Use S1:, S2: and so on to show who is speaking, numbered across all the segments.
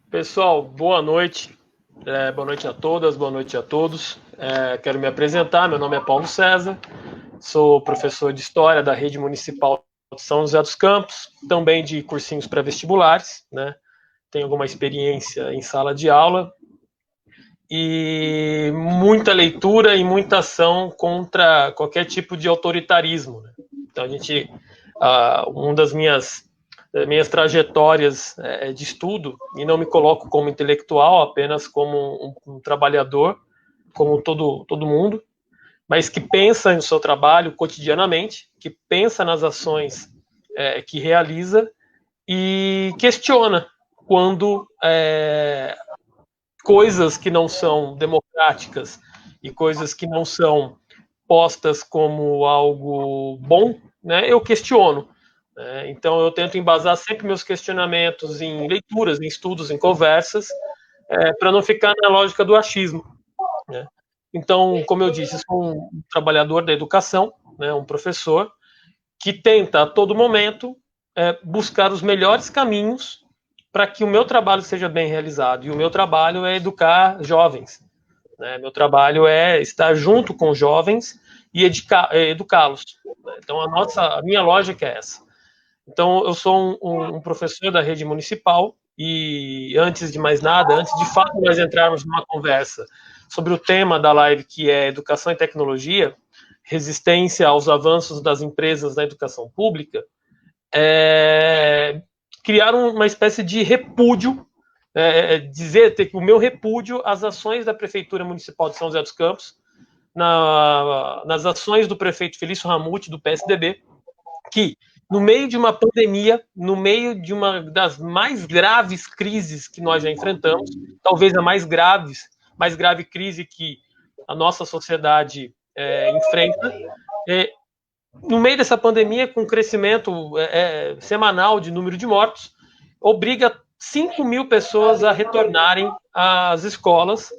S1: Pessoal, boa noite. Boa noite a todas, boa noite a todos. Quero me apresentar, meu nome é Paulo César, sou professor de História da Rede Municipal de São José dos Campos, também de cursinhos pré-vestibulares, né? Tenho alguma experiência em sala de aula e muita leitura e muita ação contra qualquer tipo de autoritarismo, né? Então, uma das minhas trajetórias de estudo, e não me coloco como intelectual, apenas como um trabalhador, como todo mundo, mas que pensa no seu trabalho cotidianamente, que pensa nas ações que realiza e questiona quando coisas que não são democráticas e coisas que não são postas como algo bom, né, eu questiono. Então, eu tento embasar sempre meus questionamentos em leituras, em estudos, em conversas, para não ficar na lógica do achismo, né? Então, como eu disse, sou um trabalhador da educação, né, um professor, que tenta a todo momento buscar os melhores caminhos para que o meu trabalho seja bem realizado. E o meu trabalho é educar jovens, né? Meu trabalho é estar junto com jovens e educá-los. Então, a minha lógica é essa. Então, eu sou um professor da rede municipal e, antes de mais nada, antes de fato nós entrarmos numa conversa sobre o tema da live, que é educação e tecnologia, resistência aos avanços das empresas na educação pública, criar uma espécie de repúdio, dizer que o meu repúdio às ações da Prefeitura Municipal de São José dos Campos, nas ações do prefeito Felício Ramute, do PSDB, que, no meio de uma pandemia, no meio de uma das mais graves crises que nós já enfrentamos, talvez a mais grave crise que a nossa sociedade enfrenta, no meio dessa pandemia, com crescimento semanal de número de mortos, obriga 5.000 pessoas a retornarem às escolas,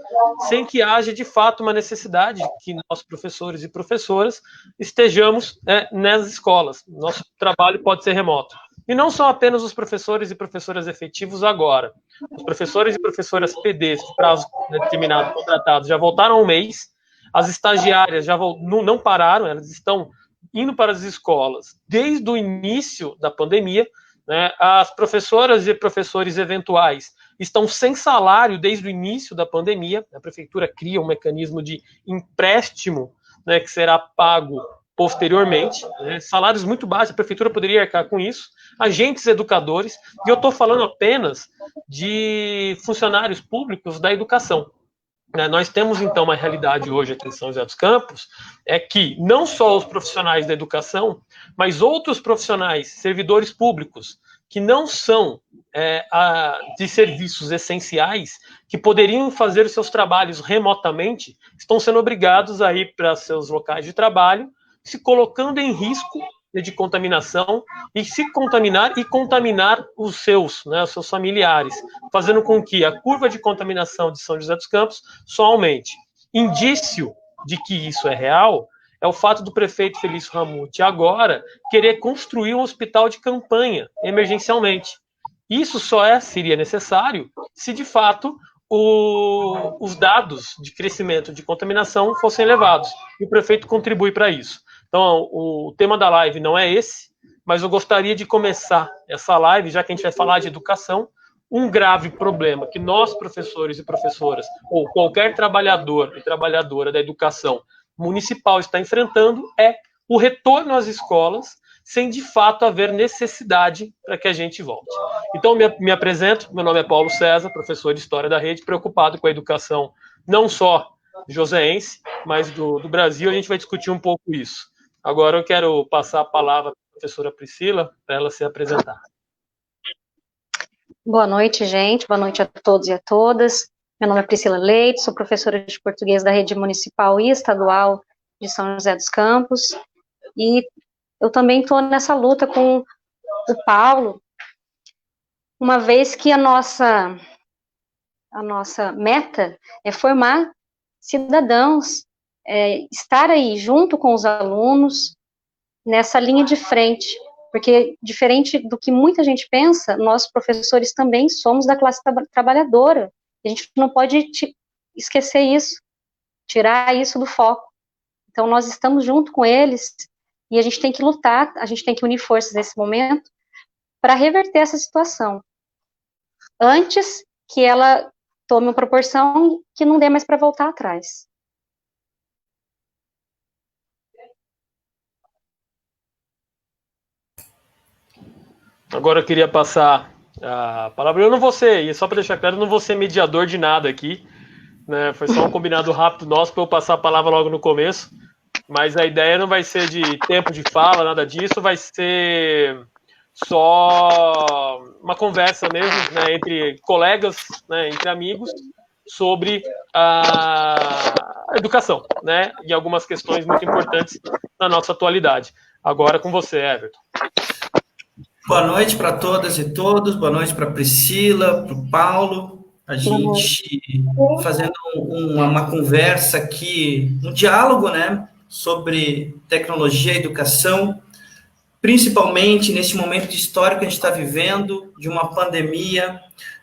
S1: sem que haja de fato uma necessidade que nós, professores e professoras, estejamos nas escolas. Nosso trabalho pode ser remoto. E não são apenas os professores e professoras efetivos agora. Os professores e professoras PDs, de prazo determinado, contratados, já voltaram há um mês. As estagiárias já não pararam, elas estão indo para as escolas desde o início da pandemia, né? As professoras e professores eventuais estão sem salário desde o início da pandemia. A prefeitura cria um mecanismo de empréstimo, né, que será pago posteriormente, né? Salários muito baixos, a prefeitura poderia arcar com isso. Agentes educadores, e eu estou falando apenas de funcionários públicos da educação. Nós temos, então, uma realidade hoje aqui em São José dos Campos, que não só os profissionais da educação, mas outros profissionais, servidores públicos, que não são de serviços essenciais, que poderiam fazer os seus trabalhos remotamente, estão sendo obrigados a ir para seus locais de trabalho, se colocando em risco de contaminação e se contaminar e contaminar os seus familiares, fazendo com que a curva de contaminação de São José dos Campos só aumente. Indício de que isso é real é o fato do prefeito Felício Ramute agora querer construir um hospital de campanha emergencialmente. Isso só seria necessário se, de fato, os dados de crescimento de contaminação fossem elevados. E o prefeito contribui para isso. Então, o tema da live não é esse, mas eu gostaria de começar essa live, já que a gente vai falar de educação, um grave problema que nós, professores e professoras, ou qualquer trabalhador e trabalhadora da educação municipal está enfrentando é o retorno às escolas, sem de fato haver necessidade para que a gente volte. Então, me apresento, meu nome é Paulo César, professor de História da Rede, preocupado com a educação não só joseense, mas do Brasil. A gente vai discutir um pouco isso. Agora eu quero passar a palavra para a professora Priscila, para ela se apresentar.
S2: Boa noite, gente. Boa noite a todos e a todas. Meu nome é Priscila Leite, sou professora de português da Rede Municipal e Estadual de São José dos Campos. E eu também estou nessa luta com o Paulo, uma vez que a nossa a nossa meta é formar cidadãos, estar aí junto com os alunos nessa linha de frente, porque diferente do que muita gente pensa, nós professores também somos da classe trabalhadora. A gente não pode esquecer isso, tirar isso do foco. Então nós estamos junto com eles e a gente tem que lutar, a gente tem que unir forças nesse momento para reverter essa situação, antes que ela tome uma proporção que não dê mais para voltar atrás.
S1: Agora eu queria passar a palavra. Eu não vou ser, e só para deixar claro, eu não vou ser mediador de nada aqui, né? Foi só um combinado rápido nosso para eu passar a palavra logo no começo. Mas a ideia não vai ser de tempo de fala, nada disso, vai ser só uma conversa mesmo, né, entre colegas, né, entre amigos, sobre a educação, né, e algumas questões muito importantes na nossa atualidade. Agora com você, Everton.
S3: Boa noite para todas e todos, boa noite para Priscila, para o Paulo, a gente fazendo uma conversa aqui, um diálogo, né, sobre tecnologia e educação, principalmente nesse momento histórico que a gente está vivendo, de uma pandemia,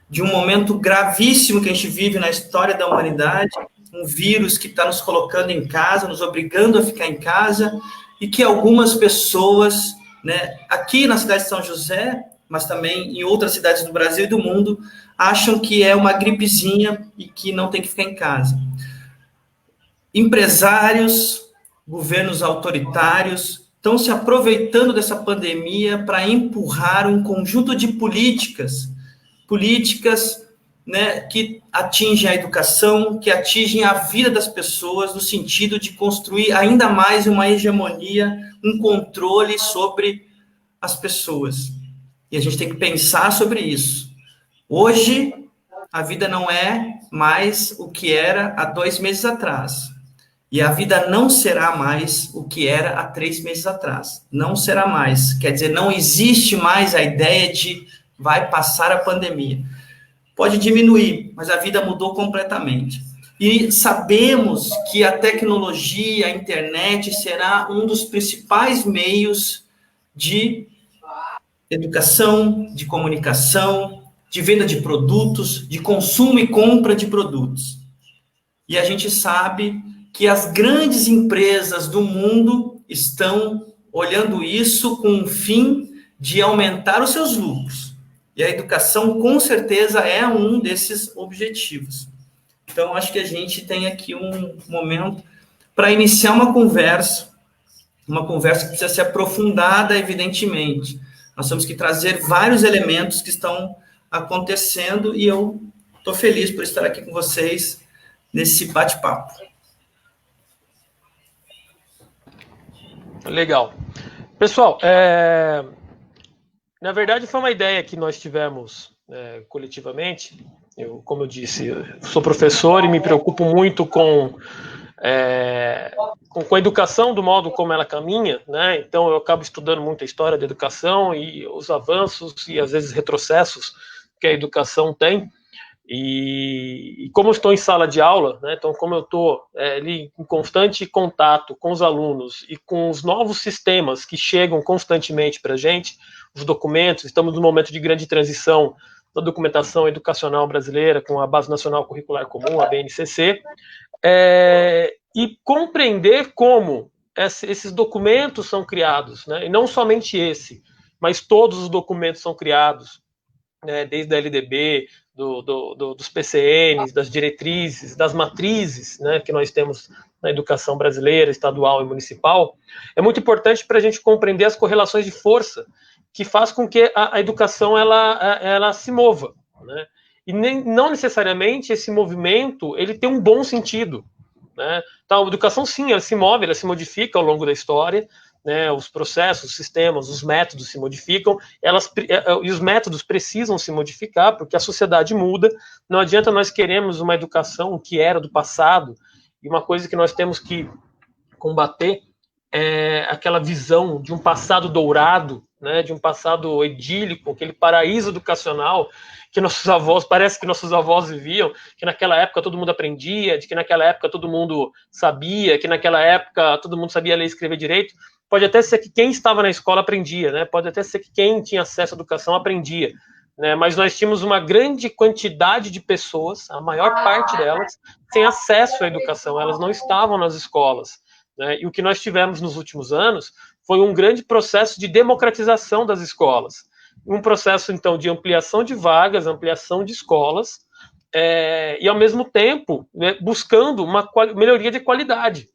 S3: de um momento gravíssimo que a gente vive na história da humanidade, um vírus que está nos colocando em casa, nos obrigando a ficar em casa, e que algumas pessoas, né, aqui na cidade de São José, mas também em outras cidades do Brasil e do mundo, acham que é uma gripezinha e que não tem que ficar em casa. Empresários, governos autoritários estão se aproveitando dessa pandemia para empurrar um conjunto de políticas, né, que atingem a educação, que atingem a vida das pessoas, no sentido de construir ainda mais uma hegemonia, um controle sobre as pessoas. E a gente tem que pensar sobre isso. Hoje, a vida não é mais o que era há 2 meses atrás. E a vida não será mais o que era há 3 meses atrás. Não será mais. Quer dizer, não existe mais a ideia de vai passar a pandemia. Pode diminuir, mas a vida mudou completamente. E sabemos que a tecnologia, a internet, será um dos principais meios de educação, de comunicação, de venda de produtos, de consumo e compra de produtos. E a gente sabe que as grandes empresas do mundo estão olhando isso com o fim de aumentar os seus lucros. E a educação, com certeza, é um desses objetivos. Então, acho que a gente tem aqui um momento para iniciar uma conversa que precisa ser aprofundada, evidentemente. Nós temos que trazer vários elementos que estão acontecendo e eu estou feliz por estar aqui com vocês nesse bate-papo.
S1: Legal. Pessoal, na verdade foi uma ideia que nós tivemos coletivamente. Eu, como eu disse, eu sou professor e me preocupo muito com a educação do modo como ela caminha, né? Então eu acabo estudando muito a história da educação e os avanços e às vezes retrocessos que a educação tem. E como eu estou em sala de aula, né, então como eu estou ali em constante contato com os alunos e com os novos sistemas que chegam constantemente para a gente, os documentos, estamos num momento de grande transição da documentação educacional brasileira com a Base Nacional Curricular Comum, a BNCC, e compreender como esses documentos são criados, né, e não somente esse, mas todos os documentos são criados, né, desde a LDB, dos PCNs, das diretrizes, das matrizes, né, que nós temos na educação brasileira, estadual e municipal, é muito importante para a gente compreender as correlações de força que faz com que a educação ela se mova, né? E não necessariamente esse movimento ele tem um bom sentido, né? Então, a educação sim, ela se move, ela se modifica ao longo da história, né, os processos, os sistemas, os métodos se modificam, e os métodos precisam se modificar, porque a sociedade muda, não adianta nós queremos uma educação que era do passado, e uma coisa que nós temos que combater aquela visão de um passado dourado, né, de um passado idílico, aquele paraíso educacional que parece que nossos avós viviam, que naquela época todo mundo aprendia, de que naquela época todo mundo sabia, que naquela época todo mundo sabia ler e escrever direito. Pode até ser que quem estava na escola aprendia, né? Pode até ser que quem tinha acesso à educação aprendia, né? Mas nós tínhamos uma grande quantidade de pessoas, a maior parte delas, sem acesso à educação, elas não estavam nas escolas, né? E o que nós tivemos nos últimos anos foi um grande processo de democratização das escolas, um processo, então, de ampliação de vagas, ampliação de escolas, e, ao mesmo tempo, né, buscando uma melhoria de qualidade.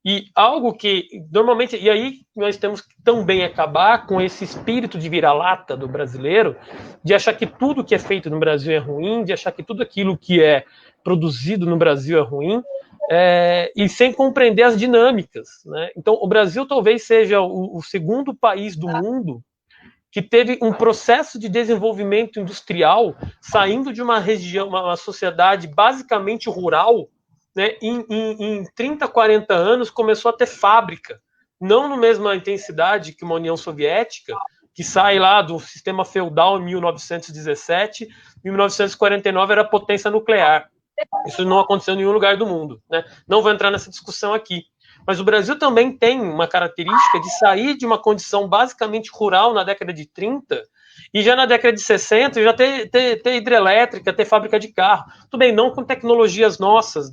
S1: E algo que, normalmente, e aí nós temos que também acabar com esse espírito de vira-lata do brasileiro, de achar que tudo que é feito no Brasil é ruim, de achar que tudo aquilo que é produzido no Brasil é ruim, e sem compreender as dinâmicas, né? Então, o Brasil talvez seja o segundo país do mundo que teve um processo de desenvolvimento industrial saindo de uma região, uma sociedade basicamente rural, né? Em 30, 40 anos começou a ter fábrica, não na mesma intensidade que uma União Soviética, que sai lá do sistema feudal em 1917, em 1949 era potência nuclear. Isso não aconteceu em nenhum lugar do mundo, né? Não vou entrar nessa discussão aqui. Mas o Brasil também tem uma característica de sair de uma condição basicamente rural na década de 30 e já na década de 60 já ter hidrelétrica, ter fábrica de carro. Tudo bem, não com tecnologias nossas,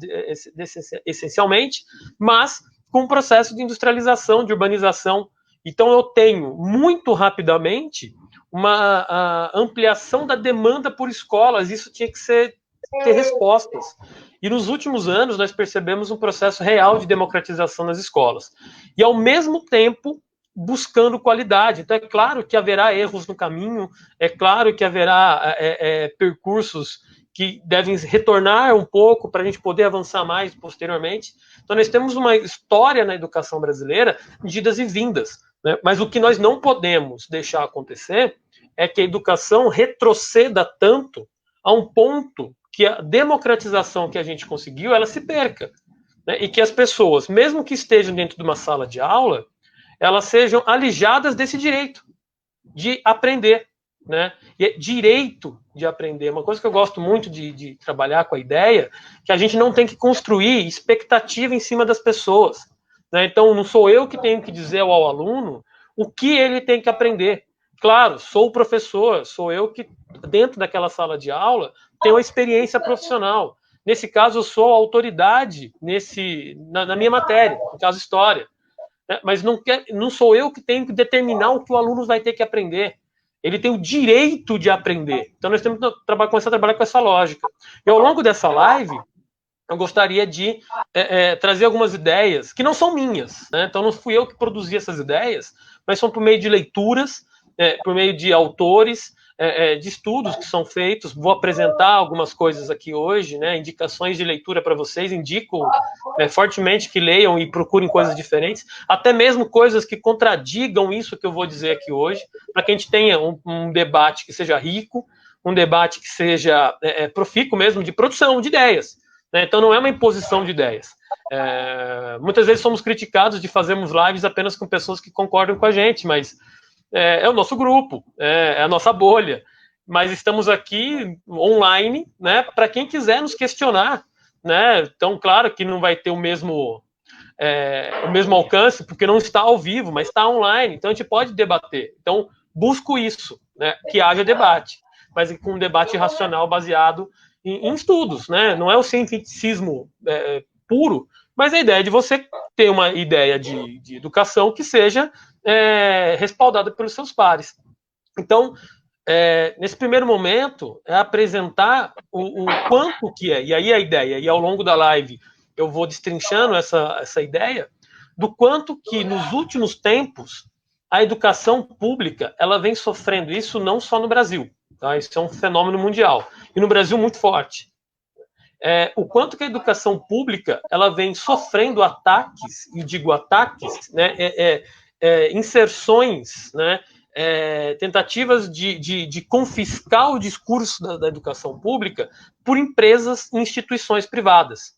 S1: essencialmente, mas com um processo de industrialização, de urbanização. Então eu tenho, muito rapidamente, uma ampliação da demanda por escolas. Isso tinha que ter respostas. E nos últimos anos nós percebemos um processo real de democratização nas escolas. E ao mesmo tempo buscando qualidade. Então é claro que haverá erros no caminho, é claro que haverá percursos que devem retornar um pouco para a gente poder avançar mais posteriormente. Então nós temos uma história na educação brasileira de idas e vindas, né? Mas o que nós não podemos deixar acontecer é que a educação retroceda tanto a um ponto que a democratização que a gente conseguiu, ela se perca, né? E que as pessoas, mesmo que estejam dentro de uma sala de aula, elas sejam alijadas desse direito de aprender, né? E é direito de aprender. Uma coisa que eu gosto muito de trabalhar com a ideia, que a gente não tem que construir expectativa em cima das pessoas, né? Então, não sou eu que tenho que dizer ao aluno o que ele tem que aprender. Claro, sou o professor, sou eu que, dentro daquela sala de aula, tenho a experiência profissional. Nesse caso, eu sou a autoridade na minha matéria, no caso, história. Mas não sou eu que tenho que determinar o que o aluno vai ter que aprender. Ele tem o direito de aprender. Então, nós temos que começar a trabalhar com essa lógica. E ao longo dessa live, eu gostaria de trazer algumas ideias que não são minhas, né? Então, não fui eu que produzi essas ideias, mas são por meio de leituras, por meio de autores, de estudos que são feitos. Vou apresentar algumas coisas aqui hoje, né? Indicações de leitura para vocês. Indico fortemente que leiam e procurem coisas diferentes, até mesmo coisas que contradigam isso que eu vou dizer aqui hoje, para que a gente tenha um debate que seja rico, um debate que seja profícuo mesmo, de produção de ideias, né? Então não é uma imposição de ideias. Muitas vezes somos criticados de fazermos lives apenas com pessoas que concordam com a gente, mas é o nosso grupo, é a nossa bolha, mas estamos aqui online, né, para quem quiser nos questionar, né? Então, claro que não vai ter o mesmo alcance, porque não está ao vivo, mas está online, então a gente pode debater. Então, busco isso, né, que haja debate, mas com um debate racional baseado em estudos, né? Não é o cientificismo puro, mas a ideia de você ter uma ideia de educação que seja respaldada pelos seus pares. Então, nesse primeiro momento, é apresentar o quanto que é, e aí a ideia, e ao longo da live eu vou destrinchando essa ideia, do quanto que nos últimos tempos a educação pública ela vem sofrendo isso não só no Brasil, tá? Isso é um fenômeno mundial, e no Brasil muito forte. O quanto que a educação pública ela vem sofrendo ataques, e digo ataques, né, inserções, né, tentativas de confiscar o discurso da educação pública por empresas e instituições privadas.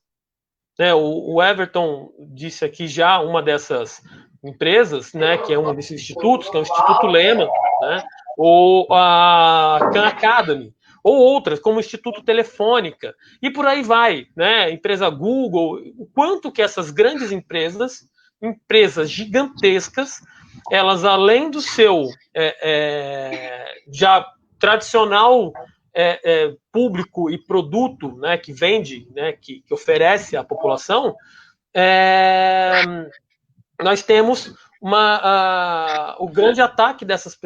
S1: O Everton disse aqui já uma dessas empresas, né, que é um desses institutos, que é o Instituto Lehman, né, ou a Khan Academy, ou outras, como o Instituto Telefônica, e por aí vai, né, empresa Google, o quanto que essas grandes empresas gigantescas, elas, além do seu já tradicional público e produto, né, que vende, né, que oferece à população, nós temos o grande ataque dessas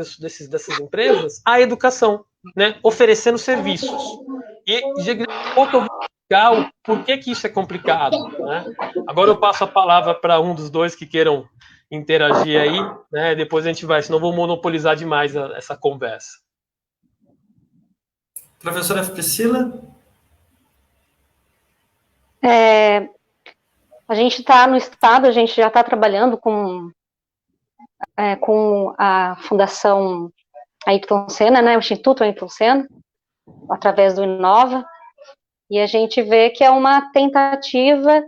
S1: empresas à educação, né, oferecendo serviços. E daqui a pouco eu vou explicar o porquê que isso é complicado, né? Agora eu passo a palavra para um dos dois que queiram interagir aí, né? Depois a gente vai, senão eu vou monopolizar demais essa conversa.
S3: Professora Priscila?
S2: A gente está no Estado, a gente já está trabalhando com a Fundação Ayrton Senna, né, o Instituto Ayrton Senna, através do Inova, e a gente vê que é uma tentativa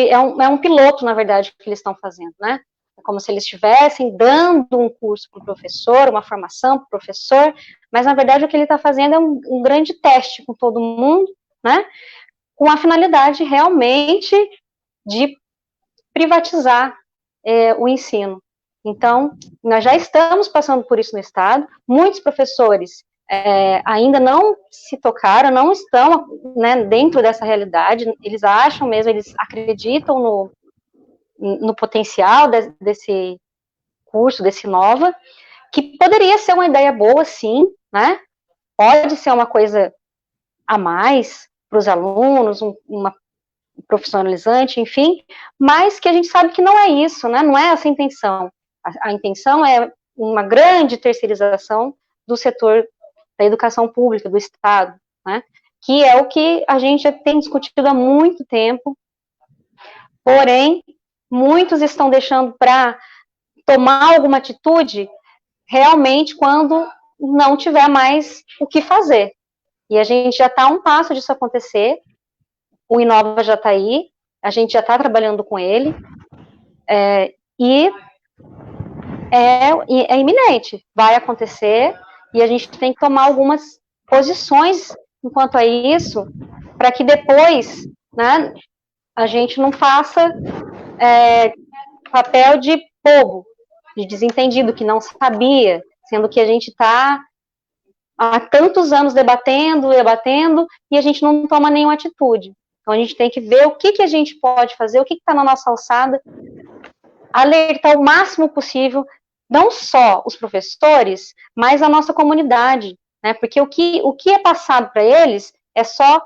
S2: é um piloto, na verdade, que eles estão fazendo, né? É como se eles estivessem dando um curso para o professor, uma formação para o professor, mas, na verdade, o que ele está fazendo é um grande teste com todo mundo, né? Com a finalidade, realmente, de privatizar o ensino. Então, nós já estamos passando por isso no Estado, muitos professores ainda não se tocaram, não estão, né, dentro dessa realidade, eles acham mesmo, eles acreditam no potencial desse curso, desse Inova, que poderia ser uma ideia boa, sim, né, pode ser uma coisa a mais para os alunos, uma profissionalizante, enfim, mas que a gente sabe que não é isso, né, não é essa a intenção. A intenção é uma grande terceirização do setor da educação pública, do Estado, né, que é o que a gente já tem discutido há muito tempo, porém, muitos estão deixando para tomar alguma atitude realmente quando não tiver mais o que fazer. E a gente já está a um passo disso acontecer, o Inova já está aí, a gente já está trabalhando com ele, e é iminente, vai acontecer, e a gente tem que tomar algumas posições enquanto a isso, para que depois, né, a gente não faça papel de bobo, de desentendido, que não sabia, sendo que a gente está há tantos anos debatendo, e a gente não toma nenhuma atitude. Então, a gente tem que ver o que a gente pode fazer, o que está na nossa alçada, alertar o máximo possível, não só os professores, mas a nossa comunidade, né? Porque o que é passado para eles é só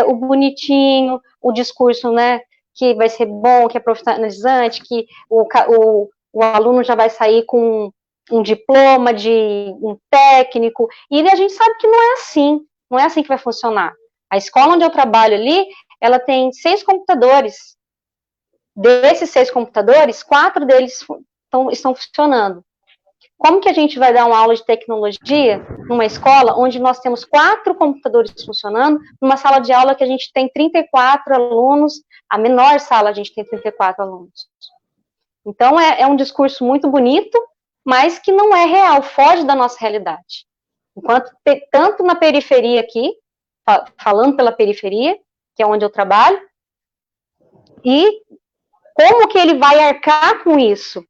S2: o bonitinho, o discurso, né, que vai ser bom, que é profissionalizante, que o aluno já vai sair com um diploma de um técnico, e a gente sabe que não é assim que vai funcionar. A escola onde eu trabalho ali, ela tem 6 computadores. Desses 6 computadores, 4 deles estão funcionando. Como que a gente vai dar uma aula de tecnologia numa escola onde nós temos 4 computadores funcionando, numa sala de aula que a gente tem 34 alunos, a menor sala a gente tem 34 alunos. Então, é um discurso muito bonito, mas que não é real, foge da nossa realidade. Enquanto, tanto na periferia aqui, falando pela periferia, que é onde eu trabalho, e como que ele vai arcar com isso?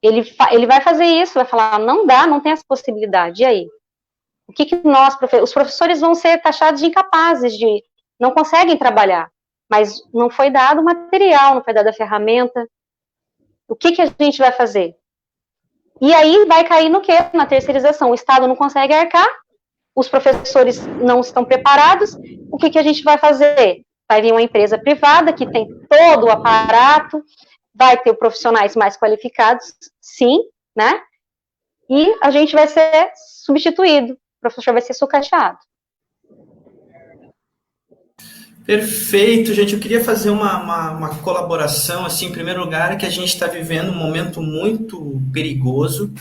S2: Ele vai fazer isso, vai falar, não dá, não tem essa possibilidade, e aí? O que os professores vão ser taxados de incapazes, não conseguem trabalhar, mas não foi dado o material, não foi dada a ferramenta. O que a gente vai fazer? E aí vai cair no quê? Na terceirização. O Estado não consegue arcar, os professores não estão preparados, o que a gente vai fazer? Vai vir uma empresa privada que tem todo o aparato, vai ter profissionais mais qualificados, sim, né? E a gente vai ser substituído, o professor vai ser sucateado.
S3: Perfeito, gente. Eu queria fazer uma colaboração, assim, em primeiro lugar, que a gente está vivendo um momento muito perigoso,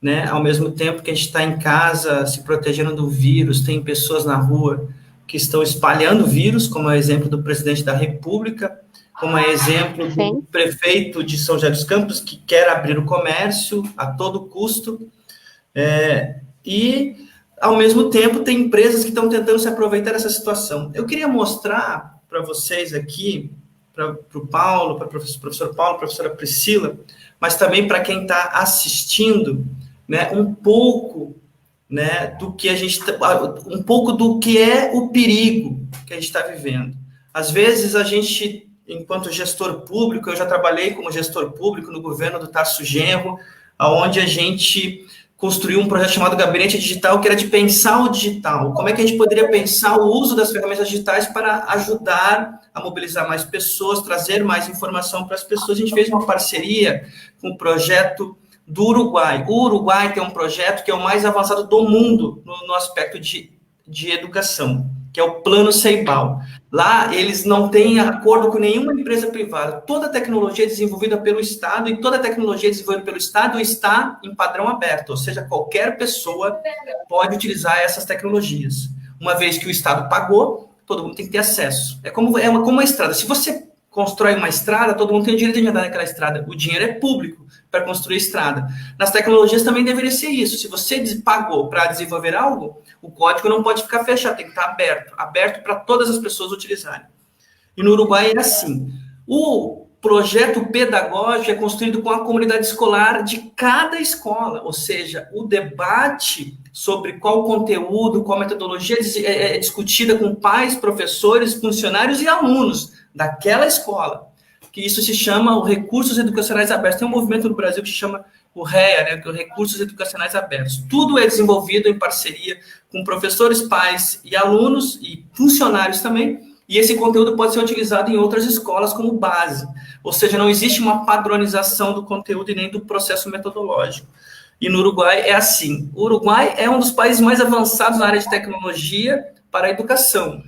S3: né? Ao mesmo tempo que a gente está em casa se protegendo do vírus, tem pessoas na rua que estão espalhando vírus, como é o exemplo do presidente da República, como é exemplo do prefeito de São José dos Campos, que quer abrir o comércio a todo custo, e, ao mesmo tempo, tem empresas que estão tentando se aproveitar dessa situação. Eu queria mostrar para vocês aqui, para o Paulo, para o professor Paulo, professora Priscila, mas também para quem está assistindo, né, um pouco, né, do que um pouco do que é o perigo que a gente está vivendo. Às vezes a gente, enquanto gestor público, eu já trabalhei como gestor público no governo do Tarso Genro, onde a gente construiu um projeto chamado Gabinete Digital, que era de pensar o digital. Como é que a gente poderia pensar o uso das ferramentas digitais para ajudar a mobilizar mais pessoas, trazer mais informação para as pessoas. A gente fez uma parceria com o projeto do Uruguai. O Uruguai tem um projeto que é o mais avançado do mundo no aspecto de educação, que é o Plano Ceibal. Lá, eles não têm acordo com nenhuma empresa privada. Toda a tecnologia é desenvolvida pelo Estado e toda a tecnologia desenvolvida pelo Estado está em padrão aberto, ou seja, qualquer pessoa pode utilizar essas tecnologias. Uma vez que o Estado pagou, todo mundo tem que ter acesso. É como uma estrada. Se você constrói uma estrada, todo mundo tem o direito de andar naquela estrada. O dinheiro é público para construir estrada. Nas tecnologias também deveria ser isso. Se você pagou para desenvolver algo, o código não pode ficar fechado, tem que estar aberto para todas as pessoas utilizarem. E no Uruguai é assim. O projeto pedagógico é construído com a comunidade escolar de cada escola, ou seja, o debate sobre qual conteúdo, qual metodologia é discutida com pais, professores, funcionários e alunos daquela escola, que isso se chama o Recursos Educacionais Abertos. Tem um movimento no Brasil que se chama o REA, né, que é o Recursos Educacionais Abertos. Tudo é desenvolvido em parceria com professores, pais e alunos, e funcionários também, e esse conteúdo pode ser utilizado em outras escolas como base. Ou seja, não existe uma padronização do conteúdo e nem do processo metodológico. E no Uruguai é assim. O Uruguai é um dos países mais avançados na área de tecnologia para a educação.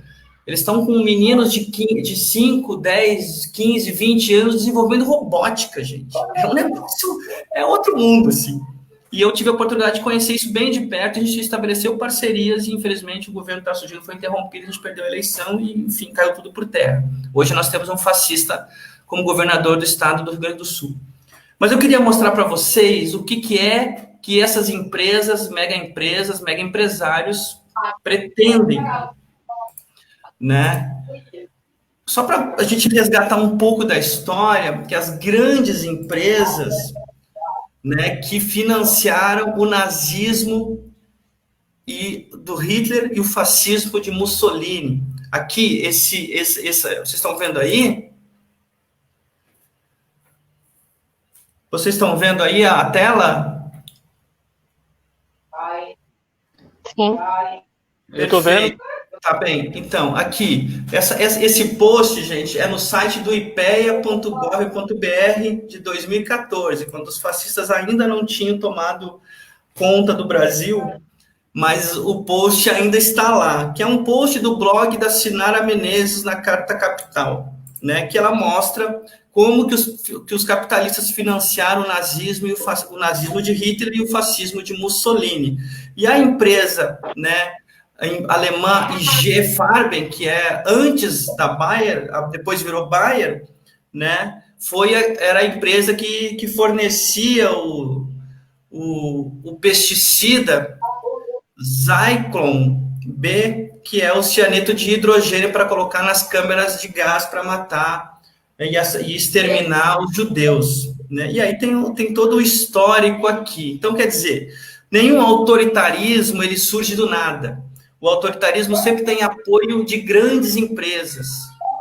S3: Eles estão com meninos de 5, 10, 15, 20 anos desenvolvendo robótica, gente. É um negócio, é outro mundo, assim. E eu tive a oportunidade de conhecer isso bem de perto, a gente estabeleceu parcerias e, infelizmente, o governo Tarso Genro foi interrompido, a gente perdeu a eleição e, enfim, caiu tudo por terra. Hoje nós temos um fascista como governador do estado do Rio Grande do Sul. Mas eu queria mostrar para vocês o que é que essas empresas, mega empresários, pretendem, né? Só para a gente resgatar um pouco da história, que as grandes empresas, né, que financiaram o nazismo do Hitler e o fascismo de Mussolini. Aqui, vocês estão vendo aí? Vocês estão vendo aí a tela?
S2: Sim.
S1: Eu estou vendo.
S3: Tá bem. Então, aqui, esse post, gente, é no site do ipea.gov.br de 2014, quando os fascistas ainda não tinham tomado conta do Brasil, mas o post ainda está lá, que é um post do blog da Sinara Menezes na Carta Capital, né, que ela mostra como que os capitalistas financiaram o nazismo, o nazismo de Hitler e o fascismo de Mussolini. E a empresa, né, alemã IG Farben, que é antes da Bayer, depois virou Bayer, né, era a empresa que fornecia o pesticida Zyklon B, que é o cianeto de hidrogênio para colocar nas câmeras de gás para matar e exterminar os judeus, né? E aí tem todo o histórico aqui. Então, quer dizer, nenhum autoritarismo ele surge do nada. O autoritarismo sempre tem apoio de grandes empresas.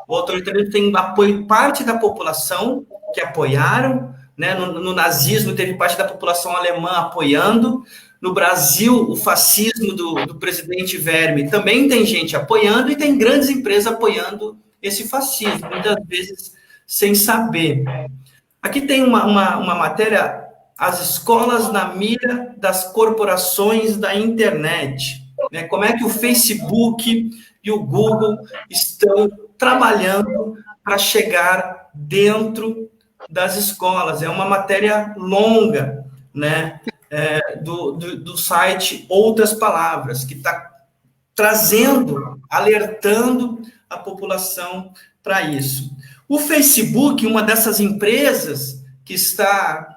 S3: O autoritarismo tem apoio de parte da população que apoiaram, né? No nazismo teve parte da população alemã apoiando. No Brasil, o fascismo do presidente Verme também tem gente apoiando e tem grandes empresas apoiando esse fascismo, muitas vezes sem saber. Aqui tem uma matéria, as escolas na mira das corporações da internet. Né? Como é que o Facebook e o Google estão trabalhando para chegar dentro das escolas. É uma matéria longa, né? Do site Outras Palavras, que está trazendo, alertando a população para isso. O Facebook, uma dessas empresas que está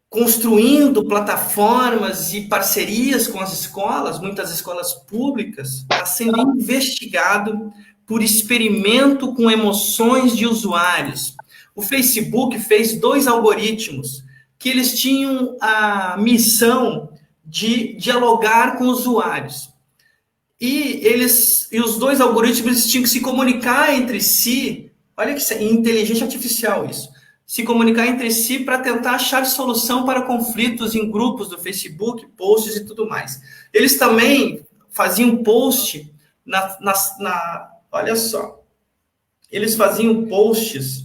S3: construindo plataformas e parcerias com as escolas, muitas escolas públicas, está sendo investigado por experimento com emoções de usuários. O Facebook fez 2 algoritmos que eles tinham a missão de dialogar com usuários. E os 2 algoritmos tinham que se comunicar entre si. Olha que inteligência artificial isso. Se comunicar entre si para tentar achar solução para conflitos em grupos do Facebook, posts e tudo mais. Eles também faziam post olha só. Eles faziam posts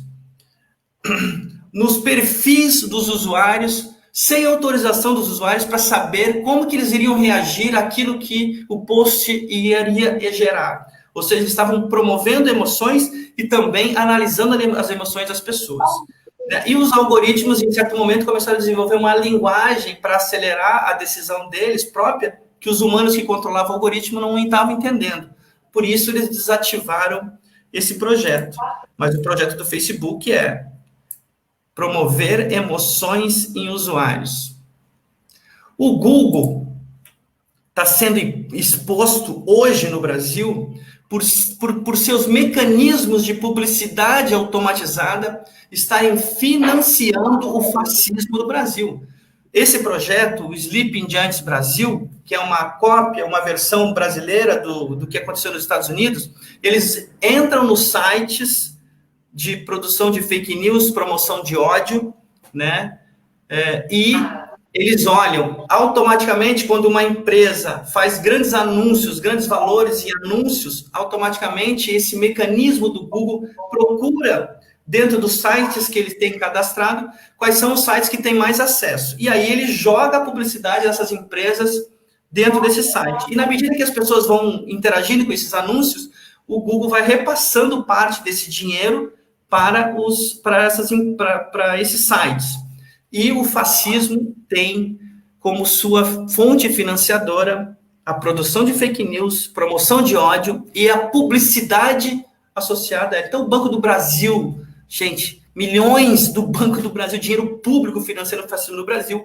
S3: nos perfis dos usuários, sem autorização dos usuários, para saber como que eles iriam reagir àquilo que o post iria gerar. Ou seja, eles estavam promovendo emoções e também analisando as emoções das pessoas. E os algoritmos, em certo momento, começaram a desenvolver uma linguagem para acelerar a decisão deles própria, que os humanos que controlavam o algoritmo não estavam entendendo. Por isso, eles desativaram esse projeto. Mas o projeto do Facebook é promover emoções em usuários. O Google está sendo exposto hoje no Brasil por seus mecanismos de publicidade automatizada estarem financiando o fascismo do Brasil. Esse projeto, o Sleeping Giants Brasil, que é uma cópia, uma versão brasileira do que aconteceu nos Estados Unidos, eles entram nos sites de produção de fake news, promoção de ódio, né? E eles olham automaticamente quando uma empresa faz grandes anúncios, grandes valores em anúncios, automaticamente esse mecanismo do Google procura dentro dos sites que ele tem cadastrado quais são os sites que têm mais acesso. E aí ele joga a publicidade dessas empresas dentro desse site. E na medida que as pessoas vão interagindo com esses anúncios, o Google vai repassando parte desse dinheiro para esses sites. E o fascismo tem como sua fonte financiadora a produção de fake news, promoção de ódio e a publicidade associada. Então, o Banco do Brasil, gente, milhões do Banco do Brasil, dinheiro público financiando o fascismo no Brasil.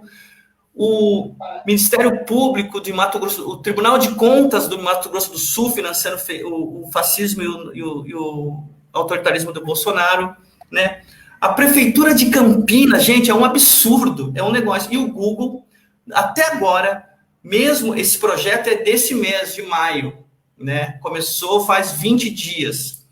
S3: O Ministério Público de Mato Grosso, o Tribunal de Contas do Mato Grosso do Sul financiando o fascismo e o autoritarismo do Bolsonaro, né? A Prefeitura de Campinas, gente, é um absurdo, é um negócio. E o Google, até agora, mesmo esse projeto é desse mês de maio, né? Começou faz 20 dias.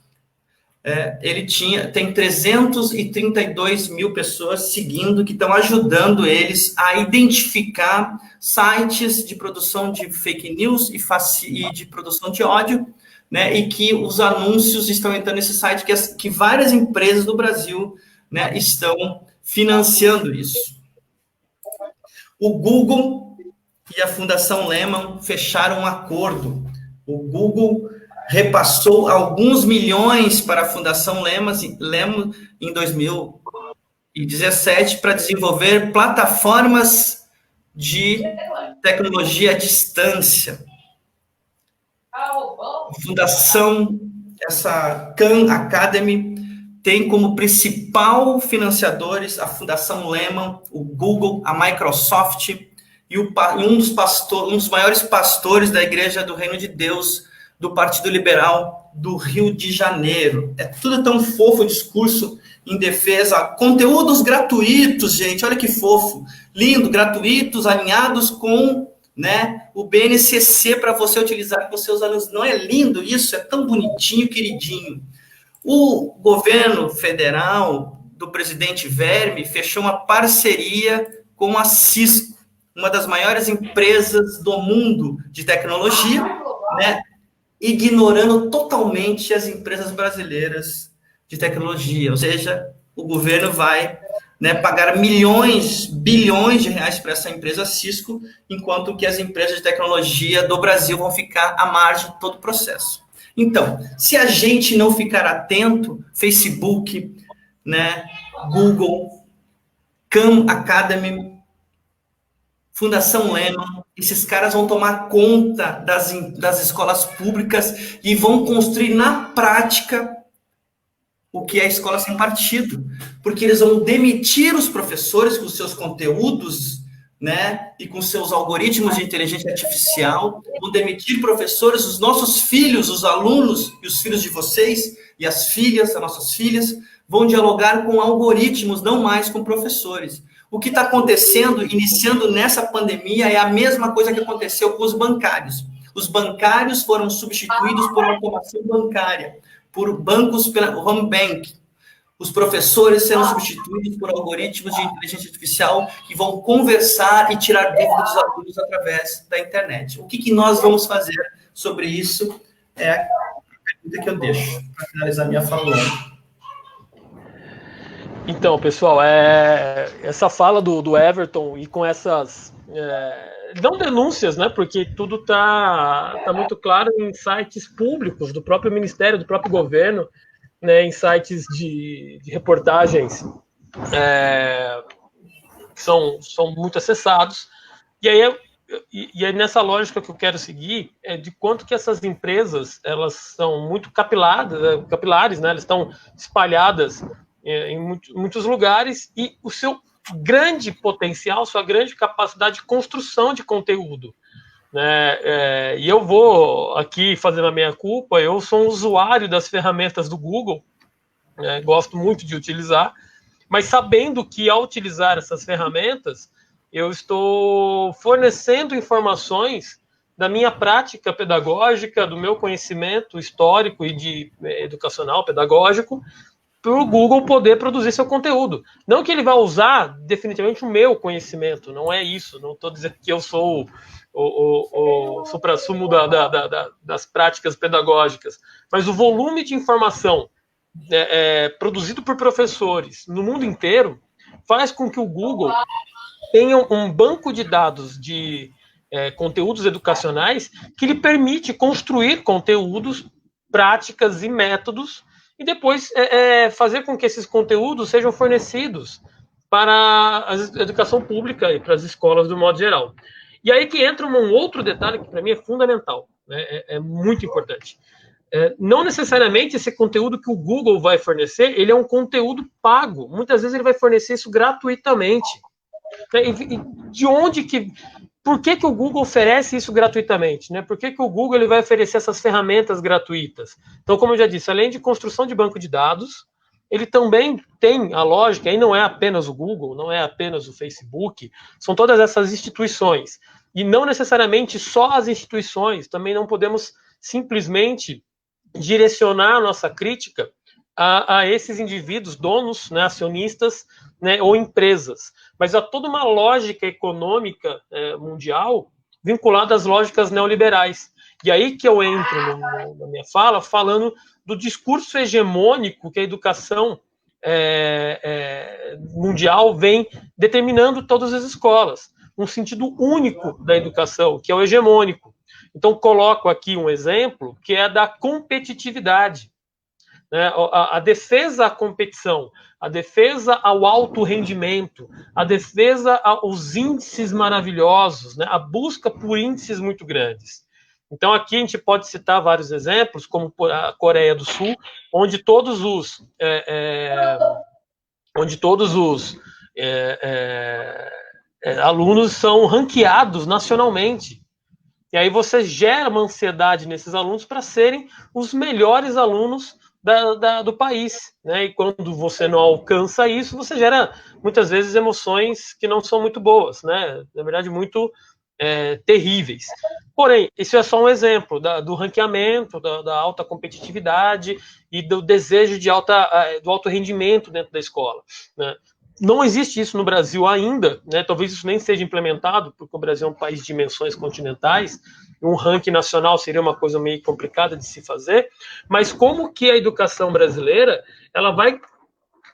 S3: Ele tem 332 mil pessoas seguindo, que estão ajudando eles a identificar sites de produção de fake news e de produção de ódio, né, e que os anúncios estão entrando nesse site, que várias empresas do Brasil, né, estão financiando isso. O Google e a Fundação Lehman fecharam um acordo. O Google repassou alguns milhões para a Fundação Lehman em 2017 para desenvolver plataformas de tecnologia à distância. A Fundação, essa Khan Academy, tem como principal financiadores a Fundação Lehman, o Google, a Microsoft e um dos maiores pastores da Igreja do Reino de Deus, do Partido Liberal do Rio de Janeiro. É tudo tão fofo o discurso em defesa. Conteúdos gratuitos, gente, olha que fofo. Lindo, gratuitos, alinhados com, né, o BNCC para você utilizar com seus alunos. Não é lindo isso? É tão bonitinho, queridinho. O governo federal do presidente Verme fechou uma parceria com a Cisco, uma das maiores empresas do mundo de tecnologia, né, ignorando totalmente as empresas brasileiras de tecnologia. Ou seja, o governo vai, né, pagar bilhões de reais para essa empresa Cisco, enquanto que as empresas de tecnologia do Brasil vão ficar à margem de todo o processo. Então, se a gente não ficar atento, Facebook, né, Google, Khan Academy, Fundação Lehman, Esses caras vão tomar conta das escolas públicas e vão construir na prática o que é a escola sem partido, porque eles vão demitir os professores com seus conteúdos, né, e com seus algoritmos de inteligência artificial, vão demitir professores, os nossos filhos, os alunos e os filhos de vocês, e as filhas, as nossas filhas, vão dialogar com algoritmos, não mais com professores. O que está acontecendo, iniciando nessa pandemia, é a mesma coisa que aconteceu com os bancários. Os bancários foram substituídos por automação bancária, por bancos pela home bank. Os professores serão substituídos por algoritmos de inteligência artificial que vão conversar e tirar dúvidas dos alunos através da internet. O que nós vamos fazer sobre isso é a pergunta que eu deixo para finalizar minha fala.
S1: Então, pessoal, essa fala do Everton e com essas não denúncias, né? Porque tudo tá muito claro em sites públicos do próprio Ministério, do próprio governo, né? Em sites de reportagens que são muito acessados. E aí nessa lógica que eu quero seguir é de quanto que essas empresas elas são muito capilares, né? Elas estão espalhadas em muitos lugares, e o seu grande potencial, sua grande capacidade de construção de conteúdo, né? E eu vou aqui fazer a minha culpa, eu sou um usuário das ferramentas do Google, né? Gosto muito de utilizar, mas sabendo que ao utilizar essas ferramentas, eu estou fornecendo informações da minha prática pedagógica, do meu conhecimento histórico e educacional, pedagógico, para o Google poder produzir seu conteúdo. Não que ele vai usar definitivamente o meu conhecimento, não é isso, não estou dizendo que eu sou o suprassumo das práticas pedagógicas, mas o volume de informação produzido por professores no mundo inteiro faz com que o Google tenha um banco de dados de conteúdos educacionais que lhe permite construir conteúdos, práticas e métodos, e depois fazer com que esses conteúdos sejam fornecidos para a educação pública e para as escolas do modo geral. E aí que entra um outro detalhe que para mim é fundamental, né? É muito importante. Não necessariamente esse conteúdo que o Google vai fornecer, ele é um conteúdo pago. Muitas vezes ele vai fornecer isso gratuitamente. De onde que... Por que o Google oferece isso gratuitamente, né? Por que o Google ele vai oferecer essas ferramentas gratuitas? Então, como eu já disse, além de construção de banco de dados, ele também tem a lógica, aí não é apenas o Google, não é apenas o Facebook, são todas essas instituições. E não necessariamente só as instituições, também não podemos simplesmente direcionar a nossa crítica a esses indivíduos, donos, né, acionistas, né, ou empresas, mas há toda uma lógica econômica mundial vinculada às lógicas neoliberais. E aí que eu entro na minha fala falando do discurso hegemônico que a educação mundial vem determinando todas as escolas, um sentido único da educação, que é o hegemônico. Então, coloco aqui um exemplo que é da competitividade. A defesa à competição, a defesa ao alto rendimento, a defesa aos índices maravilhosos, né? A busca por índices muito grandes. Então, aqui a gente pode citar vários exemplos, como a Coreia do Sul, onde todos os alunos são ranqueados nacionalmente. E aí você gera uma ansiedade nesses alunos para serem os melhores alunos do país, né? E quando você não alcança isso, você gera muitas vezes emoções que não são muito boas, né? Na verdade, muito terríveis. Porém, isso é só um exemplo do ranqueamento, da alta competitividade e do desejo do alto rendimento dentro da escola, né? Não existe isso no Brasil ainda, né? Talvez isso nem seja implementado, porque o Brasil é um país de dimensões continentais, um ranking nacional seria uma coisa meio complicada de se fazer, mas como que a educação brasileira ela vai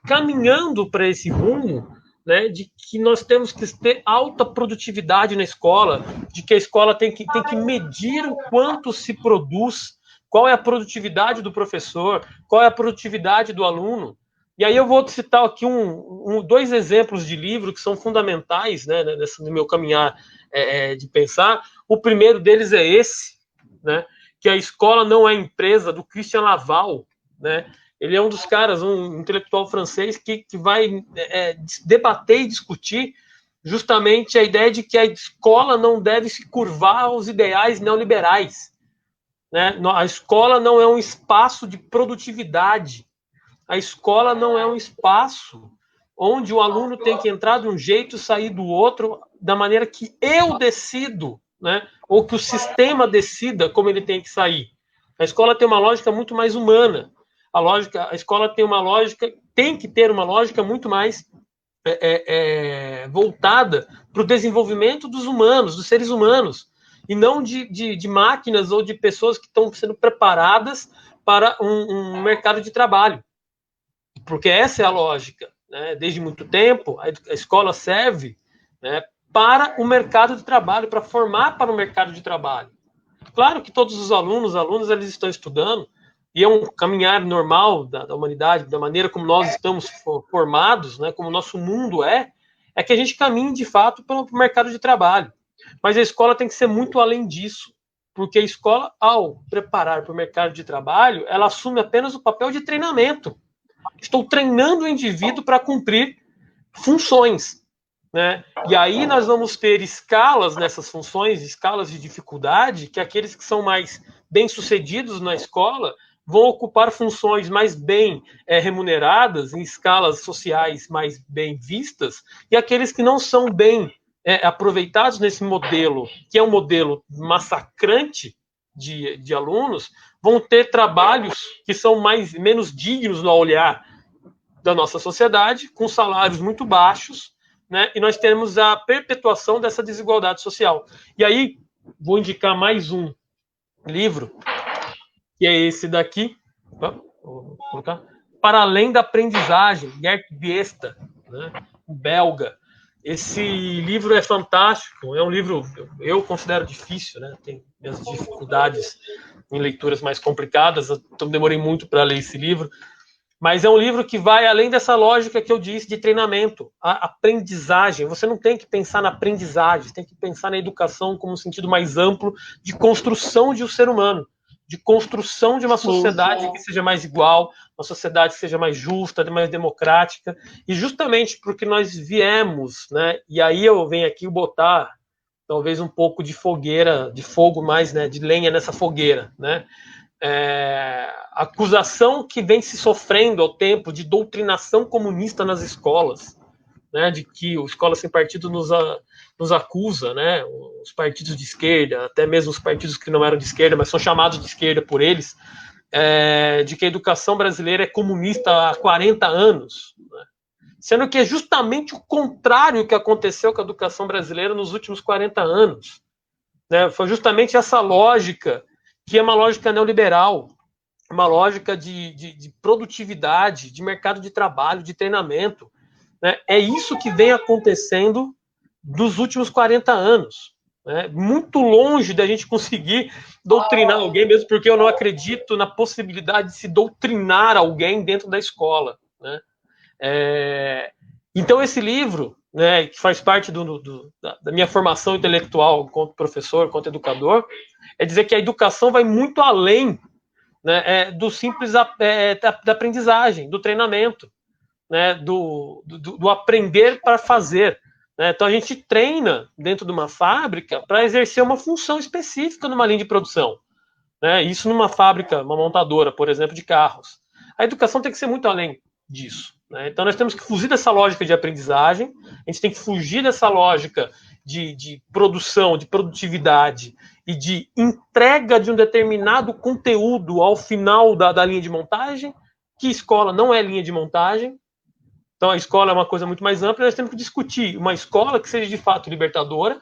S1: caminhando para esse rumo, né, de que nós temos que ter alta produtividade na escola, de que a escola tem que medir o quanto se produz, qual é a produtividade do professor, qual é a produtividade do aluno. E aí eu vou citar aqui dois exemplos de livro que são fundamentais, né, no meu caminhar de pensar. O primeiro deles é esse, né, que a escola não é empresa, do Christian Laval, né? Ele é um dos caras, um intelectual francês que vai debater e discutir justamente a ideia de que a escola não deve se curvar aos ideais neoliberais, né? A escola não é um espaço de produtividade. A escola não é um espaço onde o aluno tem que entrar de um jeito e sair do outro da maneira que eu decido, né? Ou que o sistema decida como ele tem que sair. A escola tem uma lógica muito mais humana. A escola tem que ter uma lógica muito mais voltada para o desenvolvimento dos humanos, dos seres humanos, e não de máquinas ou de pessoas que estão sendo preparadas para um mercado de trabalho. Porque essa é a lógica, né? Desde muito tempo, a escola serve, né, para o mercado de trabalho, para formar para o mercado de trabalho. Claro que todos os alunos, eles estão estudando, e é um caminhar normal da humanidade, da maneira como nós estamos formados, né, como o nosso mundo é que a gente caminhe, de fato, para o mercado de trabalho. Mas a escola tem que ser muito além disso, porque a escola, ao preparar para o mercado de trabalho, ela assume apenas o papel de treinamento. Estou treinando o indivíduo para cumprir funções, né? E aí nós vamos ter escalas nessas funções, escalas de dificuldade, que aqueles que são mais bem-sucedidos na escola vão ocupar funções mais bem remuneradas, em escalas sociais mais bem vistas, e aqueles que não são bem aproveitados nesse modelo, que é um modelo massacrante de alunos, vão ter trabalhos que são menos dignos no olhar da nossa sociedade, com salários muito baixos, né? E nós temos a perpetuação dessa desigualdade social. E aí, vou indicar mais um livro, que é esse daqui, vou colocar, Para Além da Aprendizagem, Gert Biesta, né? Um belga. Esse livro é fantástico, é um livro, eu considero difícil, né? Tem minhas dificuldades em leituras mais complicadas, então demorei muito para ler esse livro, mas é um livro que vai além dessa lógica que eu disse de treinamento, a aprendizagem. Você não tem que pensar na aprendizagem, você tem que pensar na educação como um sentido mais amplo de construção de um ser humano, de construção de uma sociedade que seja mais igual, uma sociedade que seja mais justa, mais democrática, e justamente porque nós viemos, né, e aí eu venho aqui botar talvez um pouco de fogueira, de fogo mais, né, de lenha nessa fogueira, né, a acusação que vem se sofrendo ao tempo de doutrinação comunista nas escolas, né, de que o Escola Sem Partido nos acusa, né, os partidos de esquerda, até mesmo os partidos que não eram de esquerda, mas são chamados de esquerda por eles, de que a educação brasileira é comunista há 40 anos, né, sendo que é justamente o contrário que aconteceu com a educação brasileira nos últimos 40 anos. Né, foi justamente essa lógica, que é uma lógica neoliberal, uma lógica de produtividade, de mercado de trabalho, de treinamento. Né? É isso que vem acontecendo nos últimos 40 anos. Né? Muito longe da gente conseguir doutrinar alguém, mesmo porque eu não acredito na possibilidade de se doutrinar alguém dentro da escola. Né? Então, esse livro, né, que faz parte da minha formação intelectual enquanto professor, enquanto educador, é dizer que a educação vai muito além, né, do simples da aprendizagem, do treinamento, né, do aprender para fazer. Né? Então, a gente treina dentro de uma fábrica para exercer uma função específica numa linha de produção. Né? Isso numa fábrica, uma montadora, por exemplo, de carros. A educação tem que ser muito além disso. Né? Então, nós temos que fugir dessa lógica de aprendizagem, a gente tem que fugir dessa lógica de produção, de produtividade e de entrega de um determinado conteúdo ao final da linha de montagem, que escola não é linha de montagem. Então, a escola é uma coisa muito mais ampla, nós temos que discutir uma escola que seja de fato libertadora,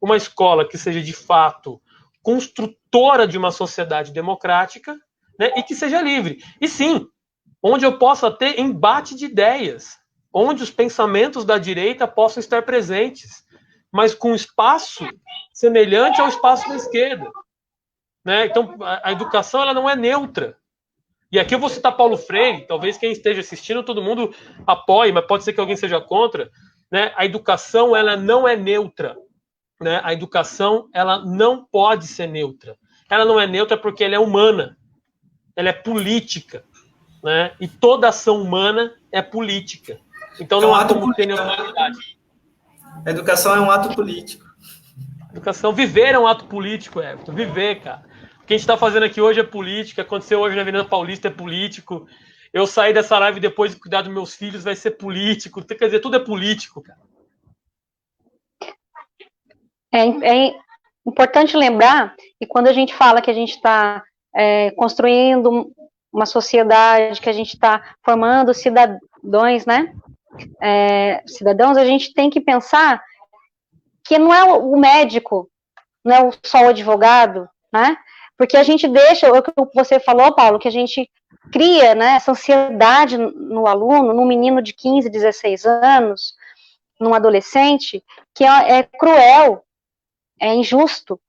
S1: uma escola que seja de fato construtora de uma sociedade democrática, né, e que seja livre. E sim, onde eu possa ter embate de ideias, onde os pensamentos da direita possam estar presentes, mas com espaço semelhante ao espaço da esquerda. Né? Então, a educação ela não é neutra. E aqui eu vou citar Paulo Freire, talvez quem esteja assistindo, todo mundo apoie, mas pode ser que alguém seja contra. Né? A educação ela não é neutra. né, a educação ela não pode ser neutra. Ela não é neutra porque ela é humana, ela é política, né? E toda ação humana é política. Então não há como ter neutralidade.
S3: A educação é um ato político.
S1: Educação, viver é um ato político, Everton. Viver, cara. O que a gente está fazendo aqui hoje é política. Aconteceu hoje na Avenida Paulista é político. Eu sair dessa live depois de cuidar dos meus filhos vai ser político. Quer dizer, tudo é político, cara.
S2: É importante lembrar que quando a gente fala que a gente está construindo uma sociedade, que a gente está formando cidadãos, né? Cidadãos, a gente tem que pensar que não é o médico, não é só o advogado, né? Porque a gente deixa, o que você falou, Paulo, que a gente cria, né, essa ansiedade no aluno, num menino de 15, 16 anos, num adolescente, que é cruel, é injusto,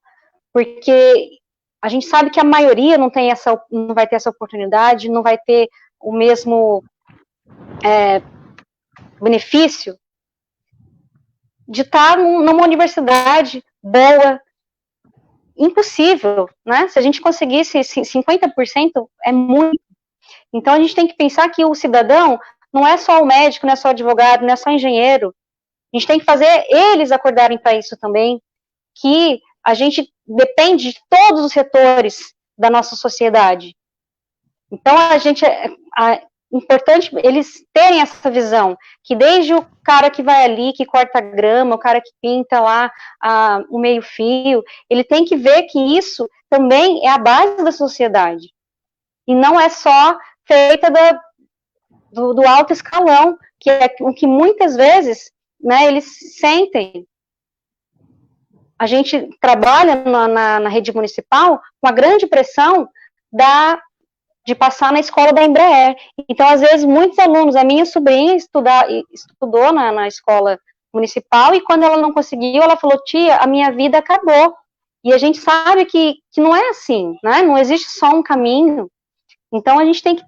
S2: porque a gente sabe que a maioria não vai ter essa oportunidade, não vai ter o mesmo benefício de estar numa universidade boa. Impossível, né? Se a gente conseguisse 50%, é muito. Então, a gente tem que pensar que o cidadão não é só o médico, não é só o advogado, não é só o engenheiro. A gente tem que fazer eles acordarem para isso também, que a gente depende de todos os setores da nossa sociedade. Então, é importante eles terem essa visão, que desde o cara que vai ali, que corta a grama, o cara que pinta lá o meio-fio, ele tem que ver que isso também é a base da sociedade. E não é só feita do alto escalão, que é o que muitas vezes, né, eles sentem. A gente trabalha na rede municipal com a grande pressão de passar na escola da Embraer. Então, às vezes, muitos alunos, a minha sobrinha estudou na escola municipal, e quando ela não conseguiu, ela falou: tia, a minha vida acabou. E a gente sabe que não é assim, né? Não existe só um caminho. Então, a gente tem que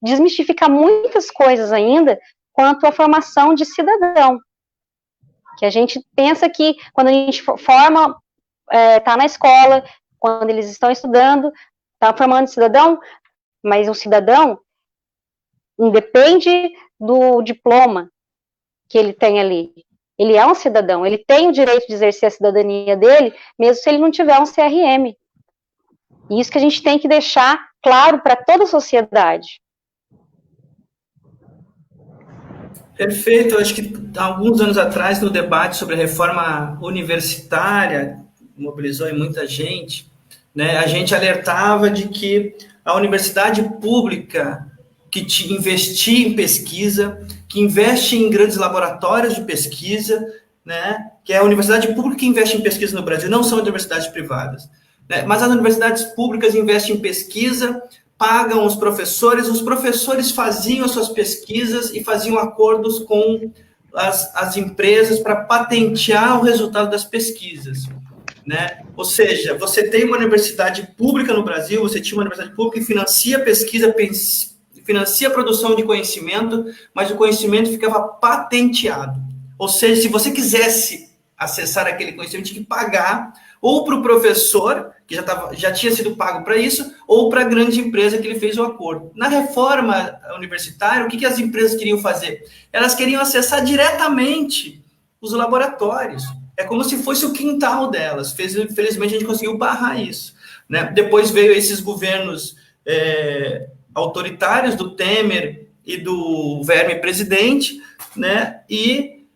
S2: desmistificar muitas coisas ainda quanto à formação de cidadão. Que a gente pensa que quando a gente forma, tá na escola, quando eles estão estudando, tá formando cidadão, mas o cidadão independe do diploma que ele tem ali. Ele é um cidadão, ele tem o direito de exercer a cidadania dele, mesmo se ele não tiver um CRM. E isso que a gente tem que deixar claro para toda a sociedade.
S3: Perfeito. Eu acho que alguns anos atrás, no debate sobre a reforma universitária, mobilizou muita gente, né, a gente alertava de que a universidade pública que investir em pesquisa, que investe em grandes laboratórios de pesquisa, né, que é a universidade pública que investe em pesquisa no Brasil, não são universidades privadas, né, mas as universidades públicas investem em pesquisa, pagam os professores faziam as suas pesquisas e faziam acordos com as empresas para patentear o resultado das pesquisas, né? Ou seja, você tem uma universidade pública no Brasil, você tinha uma universidade pública que financia pesquisa, financia a produção de conhecimento, mas o conhecimento ficava patenteado. Ou seja, se você quisesse acessar aquele conhecimento, tinha que pagar ou para o professor, que já tinha sido pago para isso, ou para a grande empresa que ele fez o acordo. Na reforma universitária, o que as empresas queriam fazer? Elas queriam acessar diretamente os laboratórios. É como se fosse o quintal delas. Felizmente, a gente conseguiu barrar isso, né? Depois veio esses governos autoritários do Temer e do Verme presidente, né? E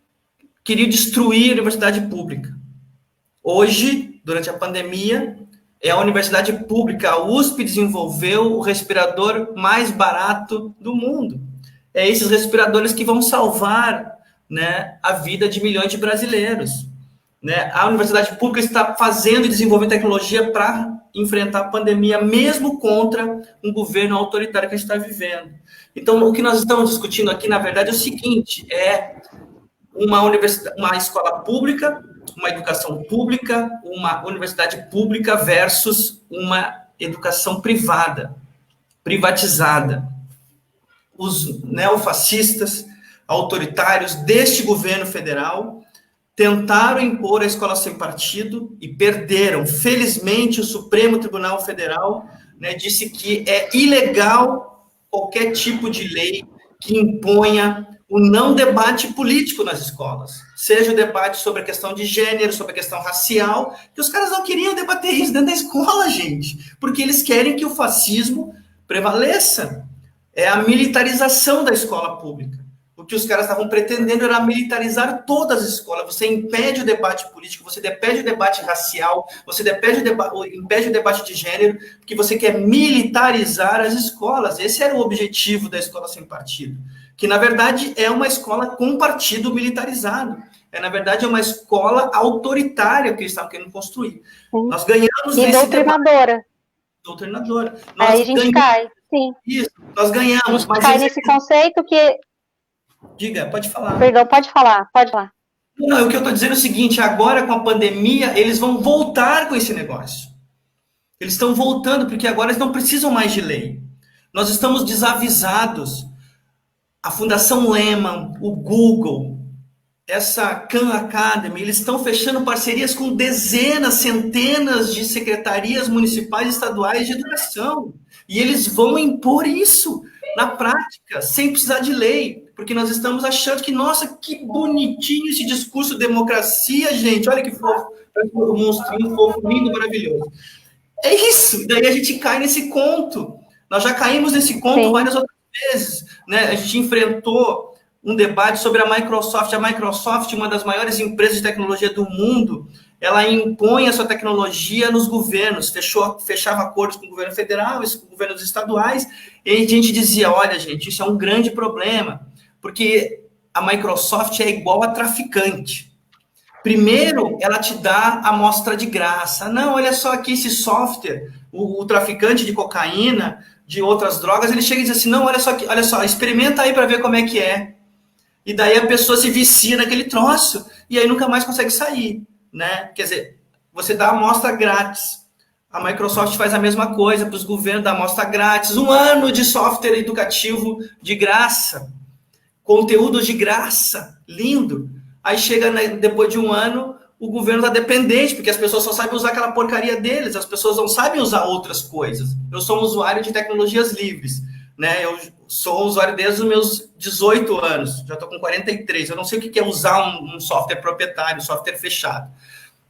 S3: queriam destruir a universidade pública. Hoje, durante a pandemia, é a universidade pública, a USP, desenvolveu o respirador mais barato do mundo. É esses respiradores que vão salvar, né, a vida de milhões de brasileiros. Né? A universidade pública está fazendo e desenvolvendo tecnologia para enfrentar a pandemia, mesmo contra um governo autoritário que a gente está vivendo. Então, o que nós estamos discutindo aqui, na verdade, é o seguinte: é uma escola pública, uma educação pública, uma universidade pública versus uma educação privada, privatizada. Os neofascistas autoritários deste governo federal tentaram impor a escola sem partido e perderam. Felizmente, o Supremo Tribunal Federal, né, disse que é ilegal qualquer tipo de lei que imponha o não debate político nas escolas, seja o debate sobre a questão de gênero, sobre a questão racial, que os caras não queriam debater isso dentro da escola, gente, porque eles querem que o fascismo prevaleça. É a militarização da escola pública. O que os caras estavam pretendendo era militarizar todas as escolas. Você impede o debate político, você impede o debate racial, você impede o debate de gênero, porque você quer militarizar as escolas. Esse era o objetivo da escola sem partido, que, na verdade, é uma escola com partido militarizado. Na verdade, é uma escola autoritária que eles estavam querendo construir.
S2: Sim.
S3: Nós ganhamos
S2: e
S3: nesse
S2: doutrinadora.
S3: debate. Doutrinadora.
S2: Aí a gente cai, sim.
S3: Isso, nós ganhamos.
S2: A gente cai nesse conceito que...
S3: Diga, pode falar.
S2: Perdão, pode falar.
S3: Não, o que eu estou dizendo é o seguinte, agora com a pandemia, eles vão voltar com esse negócio. Eles estão voltando, porque agora eles não precisam mais de lei. Nós estamos desavisados. A Fundação Lehman, o Google, essa Khan Academy, eles estão fechando parcerias com dezenas, centenas de secretarias municipais e estaduais de educação. E eles vão impor isso na prática, sem precisar de lei. Porque nós estamos achando que, nossa, que bonitinho esse discurso de democracia, gente. Olha que fofo. Um monstrinho fofo, lindo, maravilhoso. É isso. Daí a gente cai nesse conto. Nós já caímos nesse conto Sim. várias outras vezes. Né? A gente enfrentou um debate sobre a Microsoft. A Microsoft, uma das maiores empresas de tecnologia do mundo, ela impõe a sua tecnologia nos governos, fechava acordos com o governo federal, com governos estaduais, e a gente dizia, olha, gente, isso é um grande problema, porque a Microsoft é igual a traficante. Primeiro, ela te dá a amostra de graça. Não, olha só aqui esse software, o traficante de cocaína, de outras drogas, ele chega e diz assim, não, olha só, experimenta aí para ver como é que é. E daí a pessoa se vicia naquele troço, e aí nunca mais consegue sair. Né? Quer dizer, você dá amostra grátis. A Microsoft faz a mesma coisa para os governos, dá amostra grátis. 1 ano de software educativo de graça. Conteúdo de graça. Lindo. Aí chega, depois de 1 ano, o governo está dependente, porque as pessoas só sabem usar aquela porcaria deles, as pessoas não sabem usar outras coisas. Eu sou um usuário de tecnologias livres. Né? Eu sou usuário desde os meus 18 anos, já estou com 43, eu não sei o que é usar um software proprietário, um software fechado.